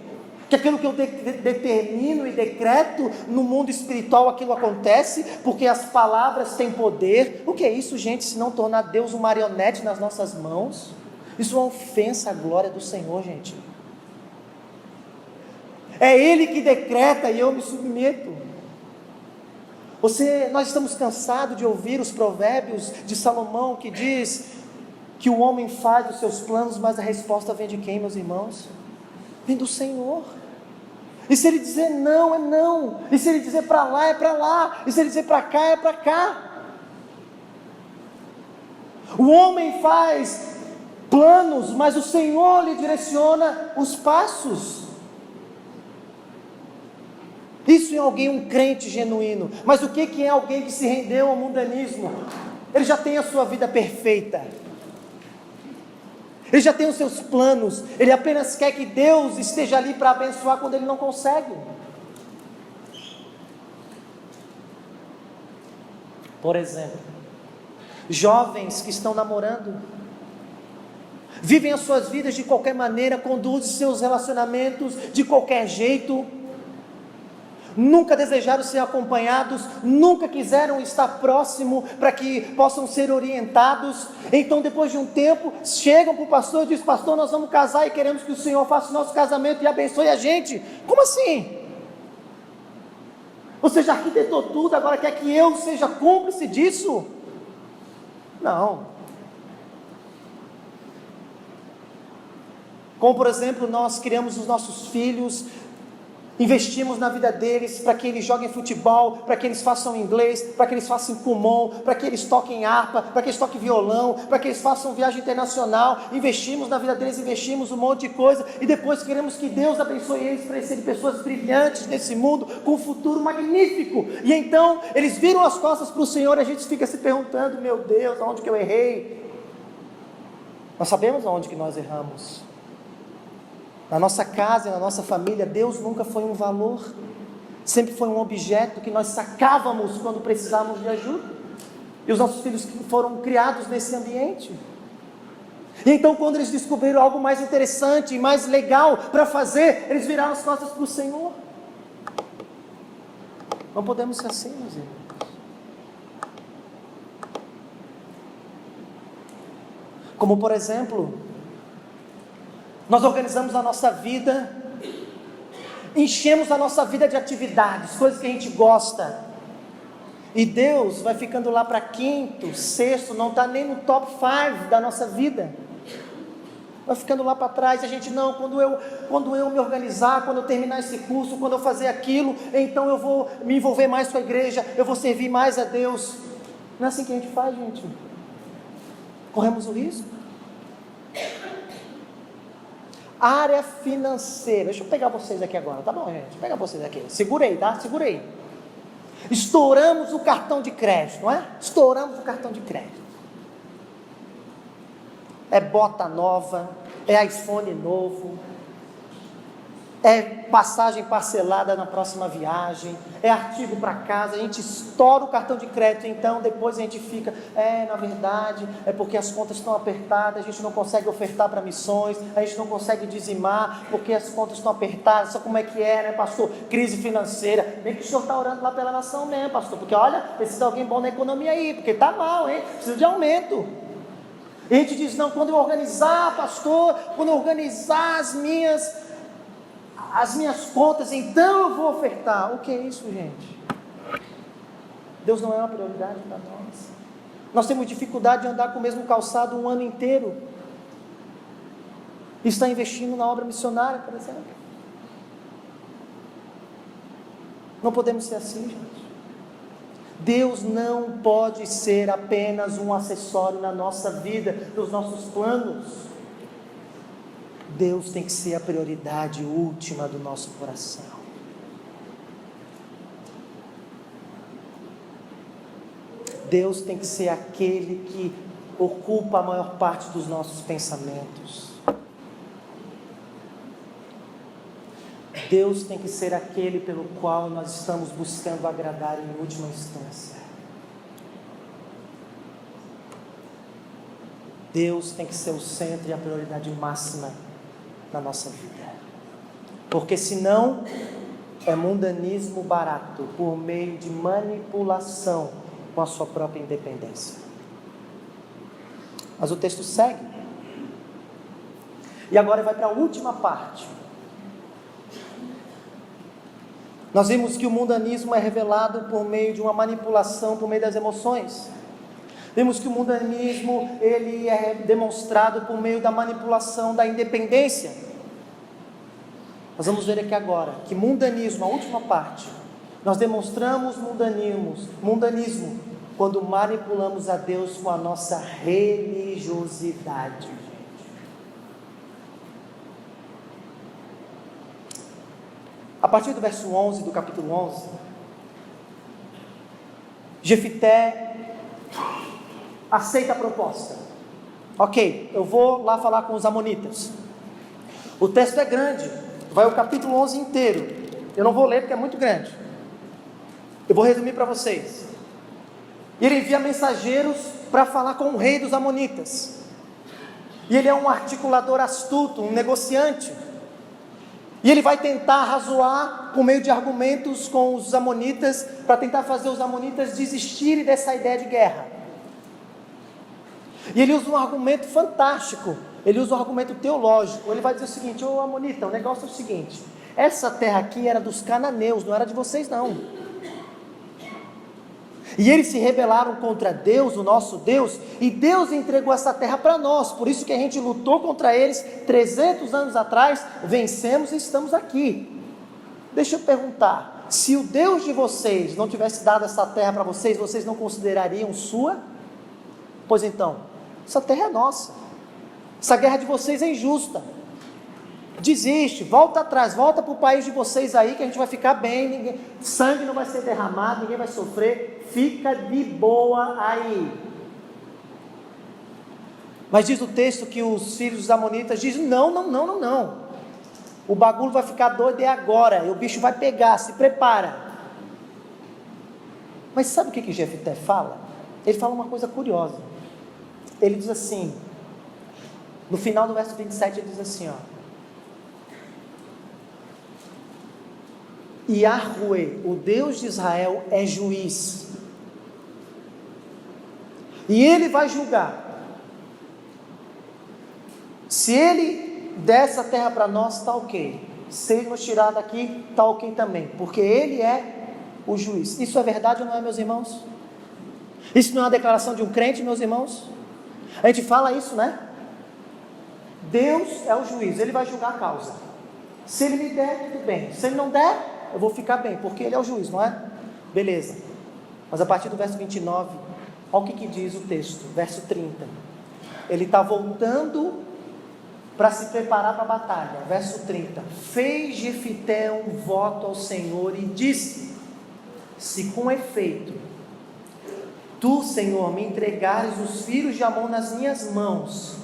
A: que aquilo que eu determino e decreto no mundo espiritual, aquilo acontece, porque as palavras têm poder. O que é isso, gente, se não tornar Deus um marionete nas nossas mãos? Isso é uma ofensa à glória do Senhor, gente. É Ele que decreta e eu me submeto. Nós estamos cansados de ouvir os provérbios de Salomão, que diz que o homem faz os seus planos, mas a resposta vem de quem, meus irmãos? Vem do Senhor. E se Ele dizer não, é não. E se Ele dizer para lá, é para lá. E se Ele dizer para cá, é para cá. O homem faz planos, mas o Senhor lhe direciona os passos. Isso é alguém, um crente genuíno. Mas o que é alguém que se rendeu ao mundanismo? Ele já tem a sua vida perfeita, ele já tem os seus planos, ele apenas quer que Deus esteja ali para abençoar quando ele não consegue. Por exemplo, jovens que estão namorando, vivem as suas vidas de qualquer maneira, conduzem seus relacionamentos de qualquer jeito, nunca desejaram ser acompanhados, nunca quiseram estar próximo para que possam ser orientados. Então, depois de um tempo, chegam para o pastor e dizem: pastor, nós vamos casar e queremos que o Senhor faça o nosso casamento e abençoe a gente. Como assim? Você já arquitetou tudo, agora quer que eu seja cúmplice disso? Não. Como, por exemplo, nós criamos os nossos filhos, investimos na vida deles para que eles joguem futebol, para que eles façam inglês, para que eles façam Kumon, para que eles toquem harpa, para que eles toquem violão, para que eles façam viagem internacional. Investimos na vida deles, investimos um monte de coisa, e depois queremos que Deus abençoe eles para serem pessoas brilhantes nesse mundo, com um futuro magnífico. E então eles viram as costas para o Senhor, e a gente fica se perguntando: meu Deus, aonde que eu errei? Nós sabemos aonde que nós erramos. Na nossa casa e na nossa família, Deus nunca foi um valor, sempre foi um objeto que nós sacávamos quando precisávamos de ajuda, e os nossos filhos foram criados nesse ambiente. E então, quando eles descobriram algo mais interessante e mais legal para fazer, eles viraram as costas para o Senhor. Não podemos ser assim, meus irmãos. Como, por exemplo, nós organizamos a nossa vida, enchemos a nossa vida de atividades, coisas que a gente gosta, e Deus vai ficando lá para quinto, sexto, não está nem no top 5 da nossa vida, vai ficando lá para trás. E a gente: não, quando eu me organizar, quando eu terminar esse curso, quando eu fazer aquilo, então eu vou me envolver mais com a igreja, eu vou servir mais a Deus. Não é assim que a gente faz, gente. Corremos o risco. Área financeira, deixa eu pegar vocês aqui agora, tá bom, gente? Vou pegar vocês aqui, segura aí, tá? Segura aí. Estouramos o cartão de crédito, não é? Estouramos o cartão de crédito. É bota nova, é iPhone novo, é passagem parcelada na próxima viagem, é artigo para casa. A gente estoura o cartão de crédito, então depois a gente fica: na verdade, é porque as contas estão apertadas, a gente não consegue ofertar para missões, a gente não consegue dizimar, porque as contas estão apertadas. Só como é que é, né, pastor? Crise financeira. Bem que o senhor está orando lá pela nação mesmo, pastor, porque olha, precisa de alguém bom na economia aí, porque está mal, hein? Precisa de aumento. E a gente diz: não, quando eu organizar, pastor, quando eu organizar as minhas contas, então eu vou ofertar. O que é isso, gente? Deus não é uma prioridade para nós. Nós temos dificuldade de andar com o mesmo calçado um ano inteiro, e está investindo na obra missionária, por exemplo. Não podemos ser assim, gente. Deus não pode ser apenas um acessório na nossa vida, nos nossos planos. Deus tem que ser a prioridade última do nosso coração. Deus tem que ser aquele que ocupa a maior parte dos nossos pensamentos. Deus tem que ser aquele pelo qual nós estamos buscando agradar em última instância. Deus tem que ser o centro e a prioridade máxima na nossa vida. Porque senão é mundanismo barato, por meio de manipulação com a sua própria independência. Mas o texto segue. E agora vai para a última parte. Nós vimos que o mundanismo é revelado por meio de uma manipulação, por meio das emoções. Vimos que o mundanismo, ele é demonstrado por meio da manipulação da independência. Nós vamos ver aqui agora que mundanismo, a última parte, nós demonstramos mundanismo quando manipulamos a Deus com a nossa religiosidade. A partir do verso 11 do capítulo 11, Jefité aceita a proposta. Ok, eu vou lá falar com os amonitas. O texto é grande, vai o capítulo 11 inteiro. Eu não vou ler porque é muito grande. Eu vou resumir para vocês. Ele envia mensageiros para falar com o rei dos amonitas. E ele é um articulador astuto, um negociante. E ele vai tentar razoar por meio de argumentos com os amonitas, para tentar fazer os amonitas desistirem dessa ideia de guerra. E ele usa um argumento fantástico, ele usa um argumento teológico. Ele vai dizer o seguinte: ô amonita, o negócio é o seguinte, essa terra aqui era dos cananeus, não era de vocês não. E eles se rebelaram contra Deus, o nosso Deus, e Deus entregou essa terra para nós. Por isso que a gente lutou contra eles 300 anos atrás, vencemos e estamos aqui. Deixa eu perguntar, se o Deus de vocês não tivesse dado essa terra para vocês, vocês não considerariam sua? Pois então, essa terra é nossa. Essa guerra de vocês é injusta. Desiste, volta atrás, volta para o país de vocês aí, que a gente vai ficar bem, sangue não vai ser derramado, ninguém vai sofrer, fica de boa aí. Mas diz o texto que os filhos dos amonitas dizem: não, o bagulho vai ficar doido agora, o bicho vai pegar, se prepara. Mas sabe o que Jefité fala? Ele fala uma coisa curiosa. Ele diz assim, no final do verso 27, ele diz assim, ó: Yahweh, o Deus de Israel, é juiz, e Ele vai julgar. Se Ele der essa terra para nós, está ok. Se Ele nos tirar daqui, está ok também, porque Ele é o juiz. Isso é verdade ou não é, meus irmãos? Isso não é uma declaração de um crente, meus irmãos? A gente fala isso, né? Deus é o juiz, Ele vai julgar a causa. Se Ele me der, tudo bem. Se Ele não der, eu vou ficar bem, porque Ele é o juiz, não é? Beleza. Mas a partir do verso 29, olha o que diz o texto, verso 30. Ele está voltando para se preparar para a batalha. Verso 30. Fez Jefité um voto ao Senhor e disse: se com efeito Tu, Senhor, me entregares os filhos de Amon nas minhas mãos,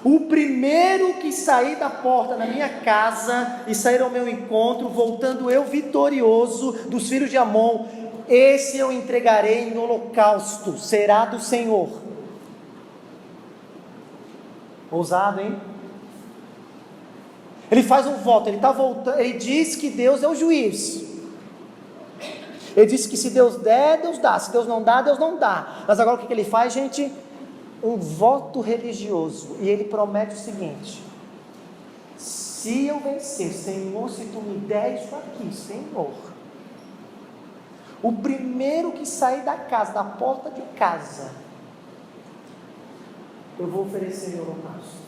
A: o primeiro que sair da porta da minha casa e sair ao meu encontro, voltando eu vitorioso dos filhos de Amon, esse eu entregarei em holocausto, será do Senhor. Ousado, hein? Ele faz um voto, ele está voltando, ele diz que Deus é o juiz. Ele disse que se Deus der, Deus dá, se Deus não dá, Deus não dá. Mas agora o que ele faz, gente? Um voto religioso, e ele promete o seguinte: se eu vencer, Senhor, se Tu me der isso aqui, Senhor, o primeiro que sair da casa, da porta de casa, eu vou oferecer em holocausto.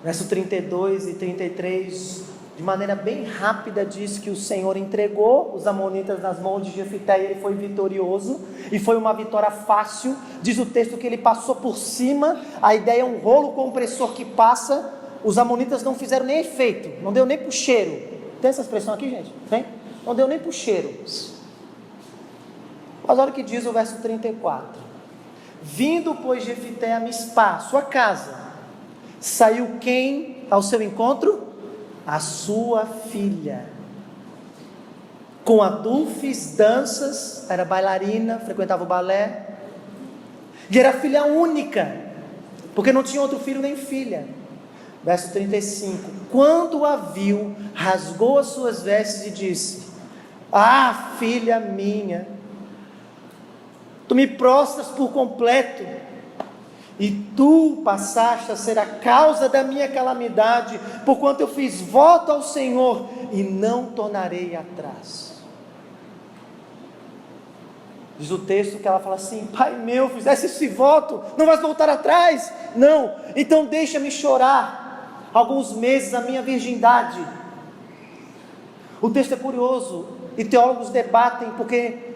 A: Verso 32 e 33, de maneira bem rápida, diz que o Senhor entregou os amonitas nas mãos de Jefité e ele foi vitorioso, e foi uma vitória fácil. Diz o texto que ele passou por cima, a ideia é um rolo compressor que passa. Os amonitas não fizeram nem efeito, não deu nem para o cheiro. Tem essa expressão aqui, gente? Tem? Não deu nem para o cheiro. Mas olha o que diz o verso 34. Vindo, pois, Jefité a Mispá, sua casa, saiu quem ao seu encontro? A sua filha, com adufes, danças, era bailarina, frequentava o balé, e era filha única, porque não tinha outro filho nem filha. Verso 35, quando a viu, rasgou as suas vestes e disse: ah, filha minha, tu me prostras por completo, e tu passaste a ser a causa da minha calamidade, porquanto eu fiz voto ao Senhor, e não tornarei atrás. Diz o texto que ela fala assim: pai meu, fizesse esse voto, não vais voltar atrás? Não, então deixa-me chorar alguns meses a minha virgindade. O texto é curioso, e teólogos debatem, porque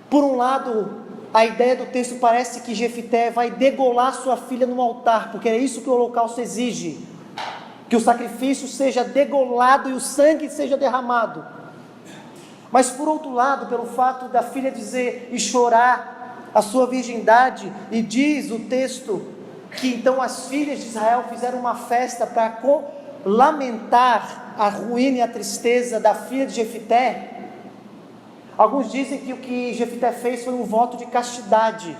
A: por um lado, a ideia do texto parece que Jefité vai degolar sua filha no altar, porque é isso que o holocausto exige, que o sacrifício seja degolado e o sangue seja derramado. Mas por outro lado, pelo fato da filha dizer e chorar a sua virgindade, e diz o texto que então as filhas de Israel fizeram uma festa para lamentar a ruína e a tristeza da filha de Jefité. Alguns dizem que o que Jefité fez foi um voto de castidade,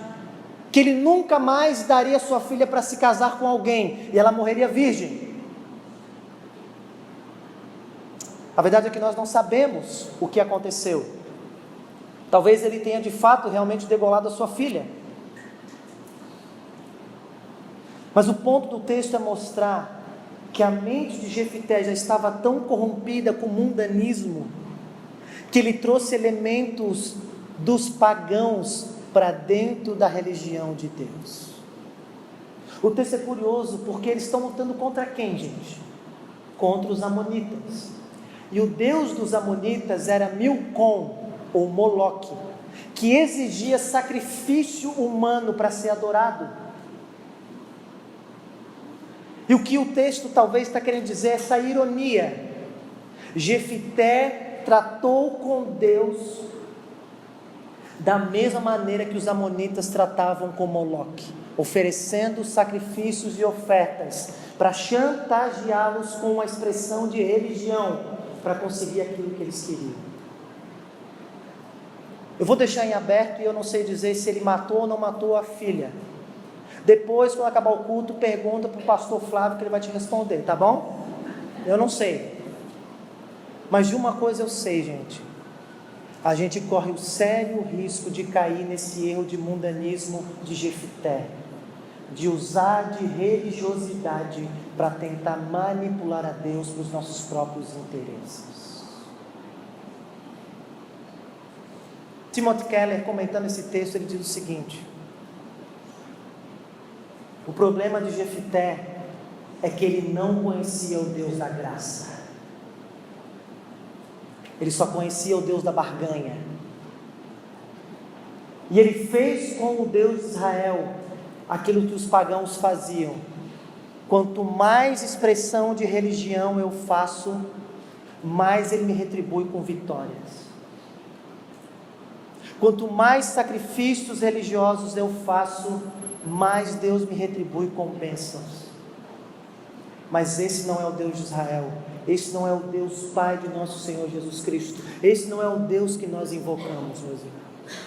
A: que ele nunca mais daria sua filha para se casar com alguém, e ela morreria virgem. A verdade é que nós não sabemos o que aconteceu. Talvez ele tenha de fato realmente degolado a sua filha. Mas o ponto do texto é mostrar que a mente de Jefité já estava tão corrompida com o mundanismo, que ele trouxe elementos dos pagãos para dentro da religião de Deus. O texto é curioso porque eles estão lutando contra quem, gente? Contra os amonitas. E o deus dos amonitas era Milcom, ou Moloque, que exigia sacrifício humano para ser adorado. E o que o texto talvez está querendo dizer é essa ironia. Jefité tratou com Deus da mesma maneira que os amonitas tratavam com Moloque, oferecendo sacrifícios e ofertas para chantageá-los com uma expressão de religião, para conseguir aquilo que eles queriam. Eu vou deixar em aberto, e eu não sei dizer se ele matou ou não matou a filha. Depois, quando acabar o culto, pergunta para o pastor Flávio, que ele vai te responder, tá bom? Eu não sei. Mas de uma coisa eu sei, gente: a gente corre o sério risco de cair nesse erro de mundanismo de Jefité, de usar de religiosidade para tentar manipular a Deus para os nossos próprios interesses. Timothy Keller, comentando esse texto, ele diz o seguinte: o problema de Jefité é que ele não conhecia o Deus da graça. Ele só conhecia o Deus da barganha. E ele fez com o Deus de Israel aquilo que os pagãos faziam: quanto mais expressão de religião eu faço, mais ele me retribui com vitórias. Quanto mais sacrifícios religiosos eu faço, mais Deus me retribui com bênçãos. Mas esse não é o Deus de Israel. Esse não é o Deus Pai de nosso Senhor Jesus Cristo. Esse não é o Deus que nós invocamos, meus irmãos.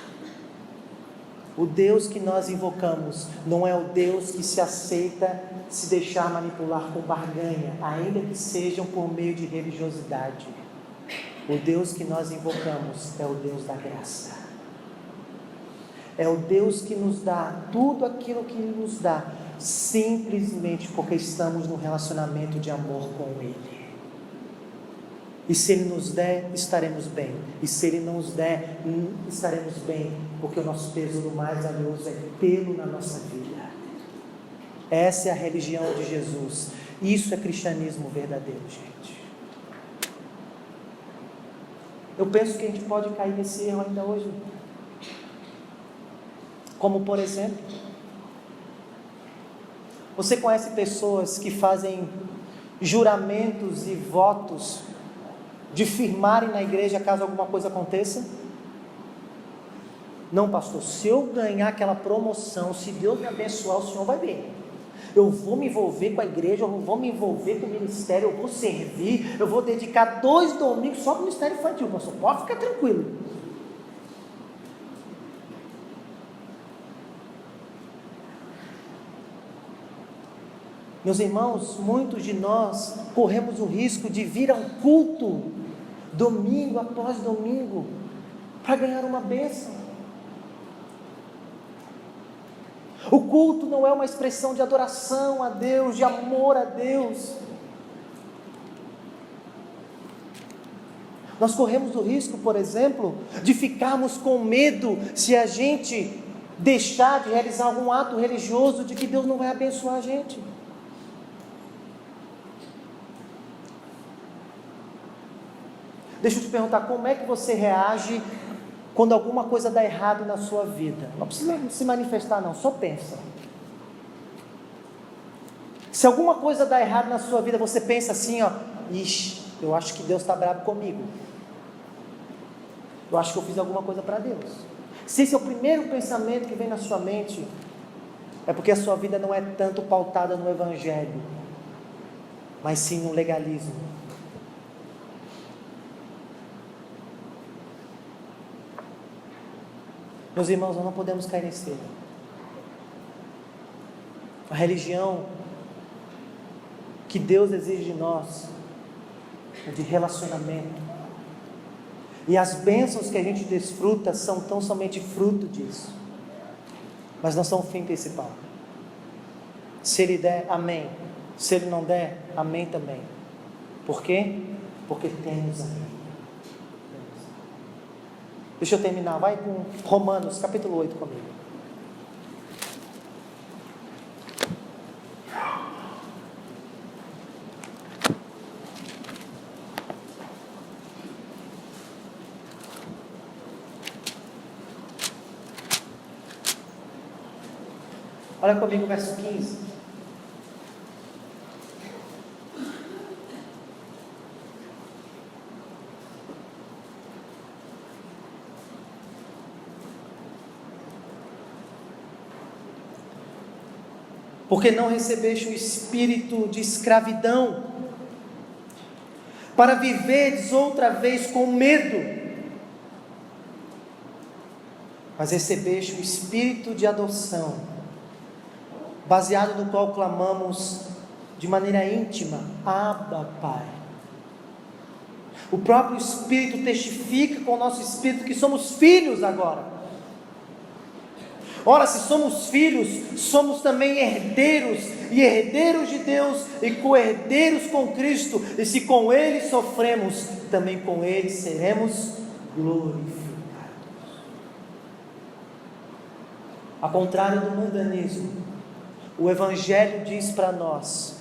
A: O Deus que nós invocamos não é o Deus que se aceita se deixar manipular com barganha, ainda que sejam por meio de religiosidade. O Deus que nós invocamos é o Deus da graça. É o Deus que nos dá tudo aquilo que Ele nos dá, simplesmente porque estamos num relacionamento de amor com Ele. E se Ele nos der, estaremos bem. E se Ele não nos der, estaremos bem, porque o nosso tesouro mais valioso é tê-lo na nossa vida. Essa é a religião de Jesus. Isso é cristianismo verdadeiro, gente. Eu penso que a gente pode cair nesse erro ainda hoje. Como por exemplo, você conhece pessoas que fazem juramentos e votos de firmarem na igreja caso alguma coisa aconteça? Não, pastor, se eu ganhar aquela promoção, se Deus me abençoar, o senhor vai ver. Eu vou me envolver com a igreja, eu vou me envolver com o ministério, eu vou servir, eu vou dedicar 2 domingos só para o ministério infantil, pastor, pode ficar tranquilo. Meus irmãos, muitos de nós corremos o risco de vir ao culto, domingo após domingo, para ganhar uma bênção. O culto não é uma expressão de adoração a Deus, de amor a Deus. Nós corremos o risco, por exemplo, de ficarmos com medo se a gente deixar de realizar algum ato religioso, de que Deus não vai abençoar a gente. Deixa eu te perguntar, como é que você reage quando alguma coisa dá errado na sua vida? Não precisa se manifestar não, só pensa. Se alguma coisa dá errado na sua vida, você pensa assim, ó, ixi, eu acho que Deus está bravo comigo. Eu acho que eu fiz alguma coisa para Deus. Se esse é o primeiro pensamento que vem na sua mente, é porque a sua vida não é tanto pautada no Evangelho, mas sim no legalismo. Meus irmãos, nós não podemos cair nesse erro. A religião que Deus exige de nós é de relacionamento. E as bênçãos que a gente desfruta são tão somente fruto disso. Mas não são o fim principal. Se Ele der, amém. Se Ele não der, amém também. Por quê? Porque temos amém. Deixa eu terminar, vai com Romanos capítulo 8 comigo. Olha comigo o verso 15. Porque não recebeste o espírito de escravidão, para viverdes outra vez com medo, mas recebeste o espírito de adoção, baseado no qual clamamos de maneira íntima, Abba, Pai. O próprio Espírito testifica com o nosso espírito que somos filhos agora. Ora, se somos filhos, somos também herdeiros, e herdeiros de Deus, e co-herdeiros com Cristo, e se com Ele sofremos, também com Ele seremos glorificados. Ao contrário do mundanismo, o Evangelho diz para nós,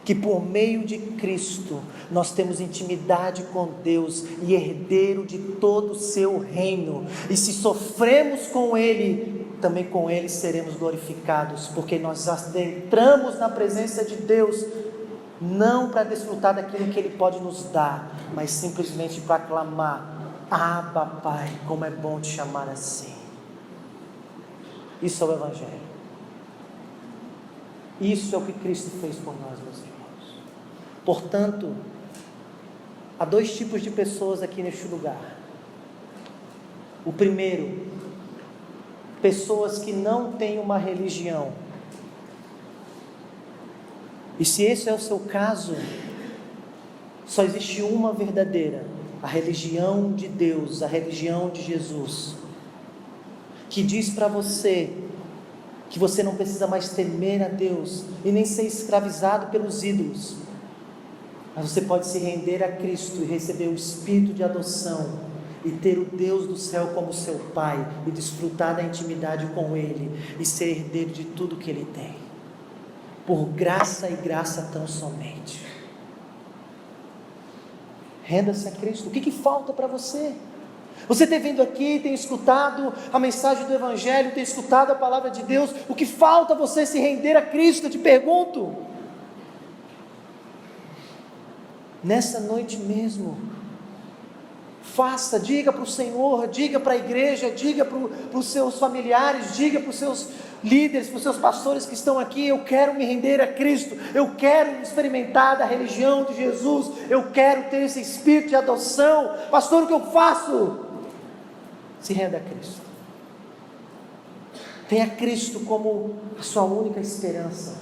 A: que por meio de Cristo, nós temos intimidade com Deus, e herdeiro de todo o seu reino, e se sofremos com Ele, também com Ele seremos glorificados, porque nós adentramos na presença de Deus, não para desfrutar daquilo que Ele pode nos dar, mas simplesmente para clamar, Abba, Pai, como é bom te chamar assim. Isso é o Evangelho. Isso é o que Cristo fez por nós, meus irmãos. Portanto, há dois tipos de pessoas aqui neste lugar. O primeiro, pessoas que não têm uma religião. E se esse é o seu caso, só existe uma verdadeira, a religião de Deus, a religião de Jesus, que diz para você que você não precisa mais temer a Deus e nem ser escravizado pelos ídolos, mas você pode se render a Cristo e receber o Espírito de adoção e ter o Deus do céu como seu Pai e desfrutar da intimidade com Ele e ser herdeiro de tudo que Ele tem, por graça e graça tão somente. Renda-se a Cristo. O que falta para você? Você tem vindo aqui, tem escutado a mensagem do Evangelho, tem escutado a palavra de Deus, o que falta você se render a Cristo? Eu te pergunto, nessa noite mesmo, faça, diga para o Senhor, diga para a igreja, diga para os seus familiares, diga para os seus líderes, para os seus pastores que estão aqui, eu quero me render a Cristo, eu quero experimentar da religião de Jesus, eu quero ter esse espírito de adoção. Pastor, o que eu faço? Se renda a Cristo. Tenha Cristo como a sua única esperança.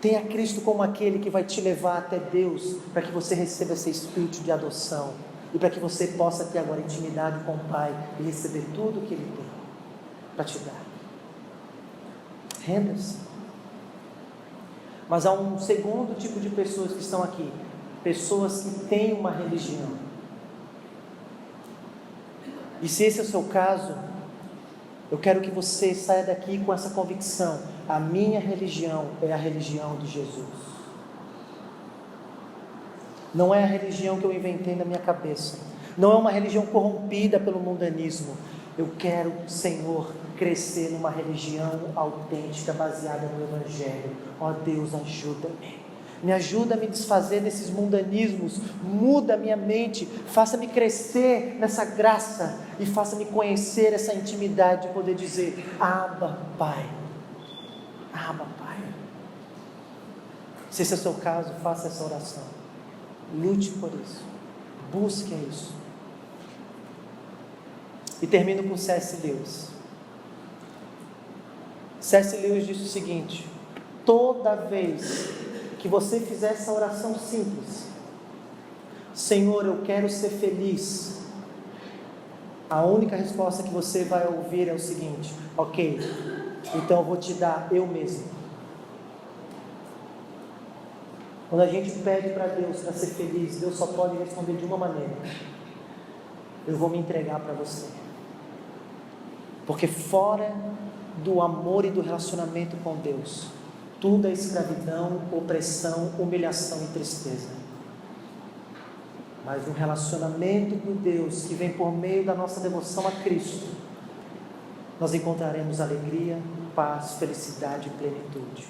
A: Tenha Cristo como aquele que vai te levar até Deus, para que você receba esse espírito de adoção, e para que você possa ter agora intimidade com o Pai, e receber tudo o que Ele tem para te dar. Renda-se. Mas há um segundo tipo de pessoas que estão aqui, pessoas que têm uma religião. E se esse é o seu caso, eu quero que você saia daqui com essa convicção: a minha religião é a religião de Jesus. Não é a religião que eu inventei na minha cabeça, não é uma religião corrompida pelo mundanismo. Eu quero, Senhor, crescer numa religião autêntica, baseada no Evangelho. Ó Deus, ajuda-me, me ajuda a me desfazer desses mundanismos, muda a minha mente, faça-me crescer nessa graça, e faça-me conhecer essa intimidade de poder dizer: Abba, Pai, Abba, Pai. Se esse é o seu caso, faça essa oração, lute por isso, busque isso. E termino com C.S. Lewis. C.S. Lewis disse o seguinte: toda vez que você fizer essa oração simples, Senhor, eu quero ser feliz, a única resposta que você vai ouvir é o seguinte: ok, então eu vou te dar eu mesmo. Quando a gente pede para Deus para ser feliz, Deus só pode responder de uma maneira: eu vou me entregar para você. Porque fora do amor e do relacionamento com Deus, tudo é escravidão, opressão, humilhação e tristeza. Mas no relacionamento com Deus, que vem por meio da nossa devoção a Cristo, nós encontraremos alegria, paz, felicidade e plenitude.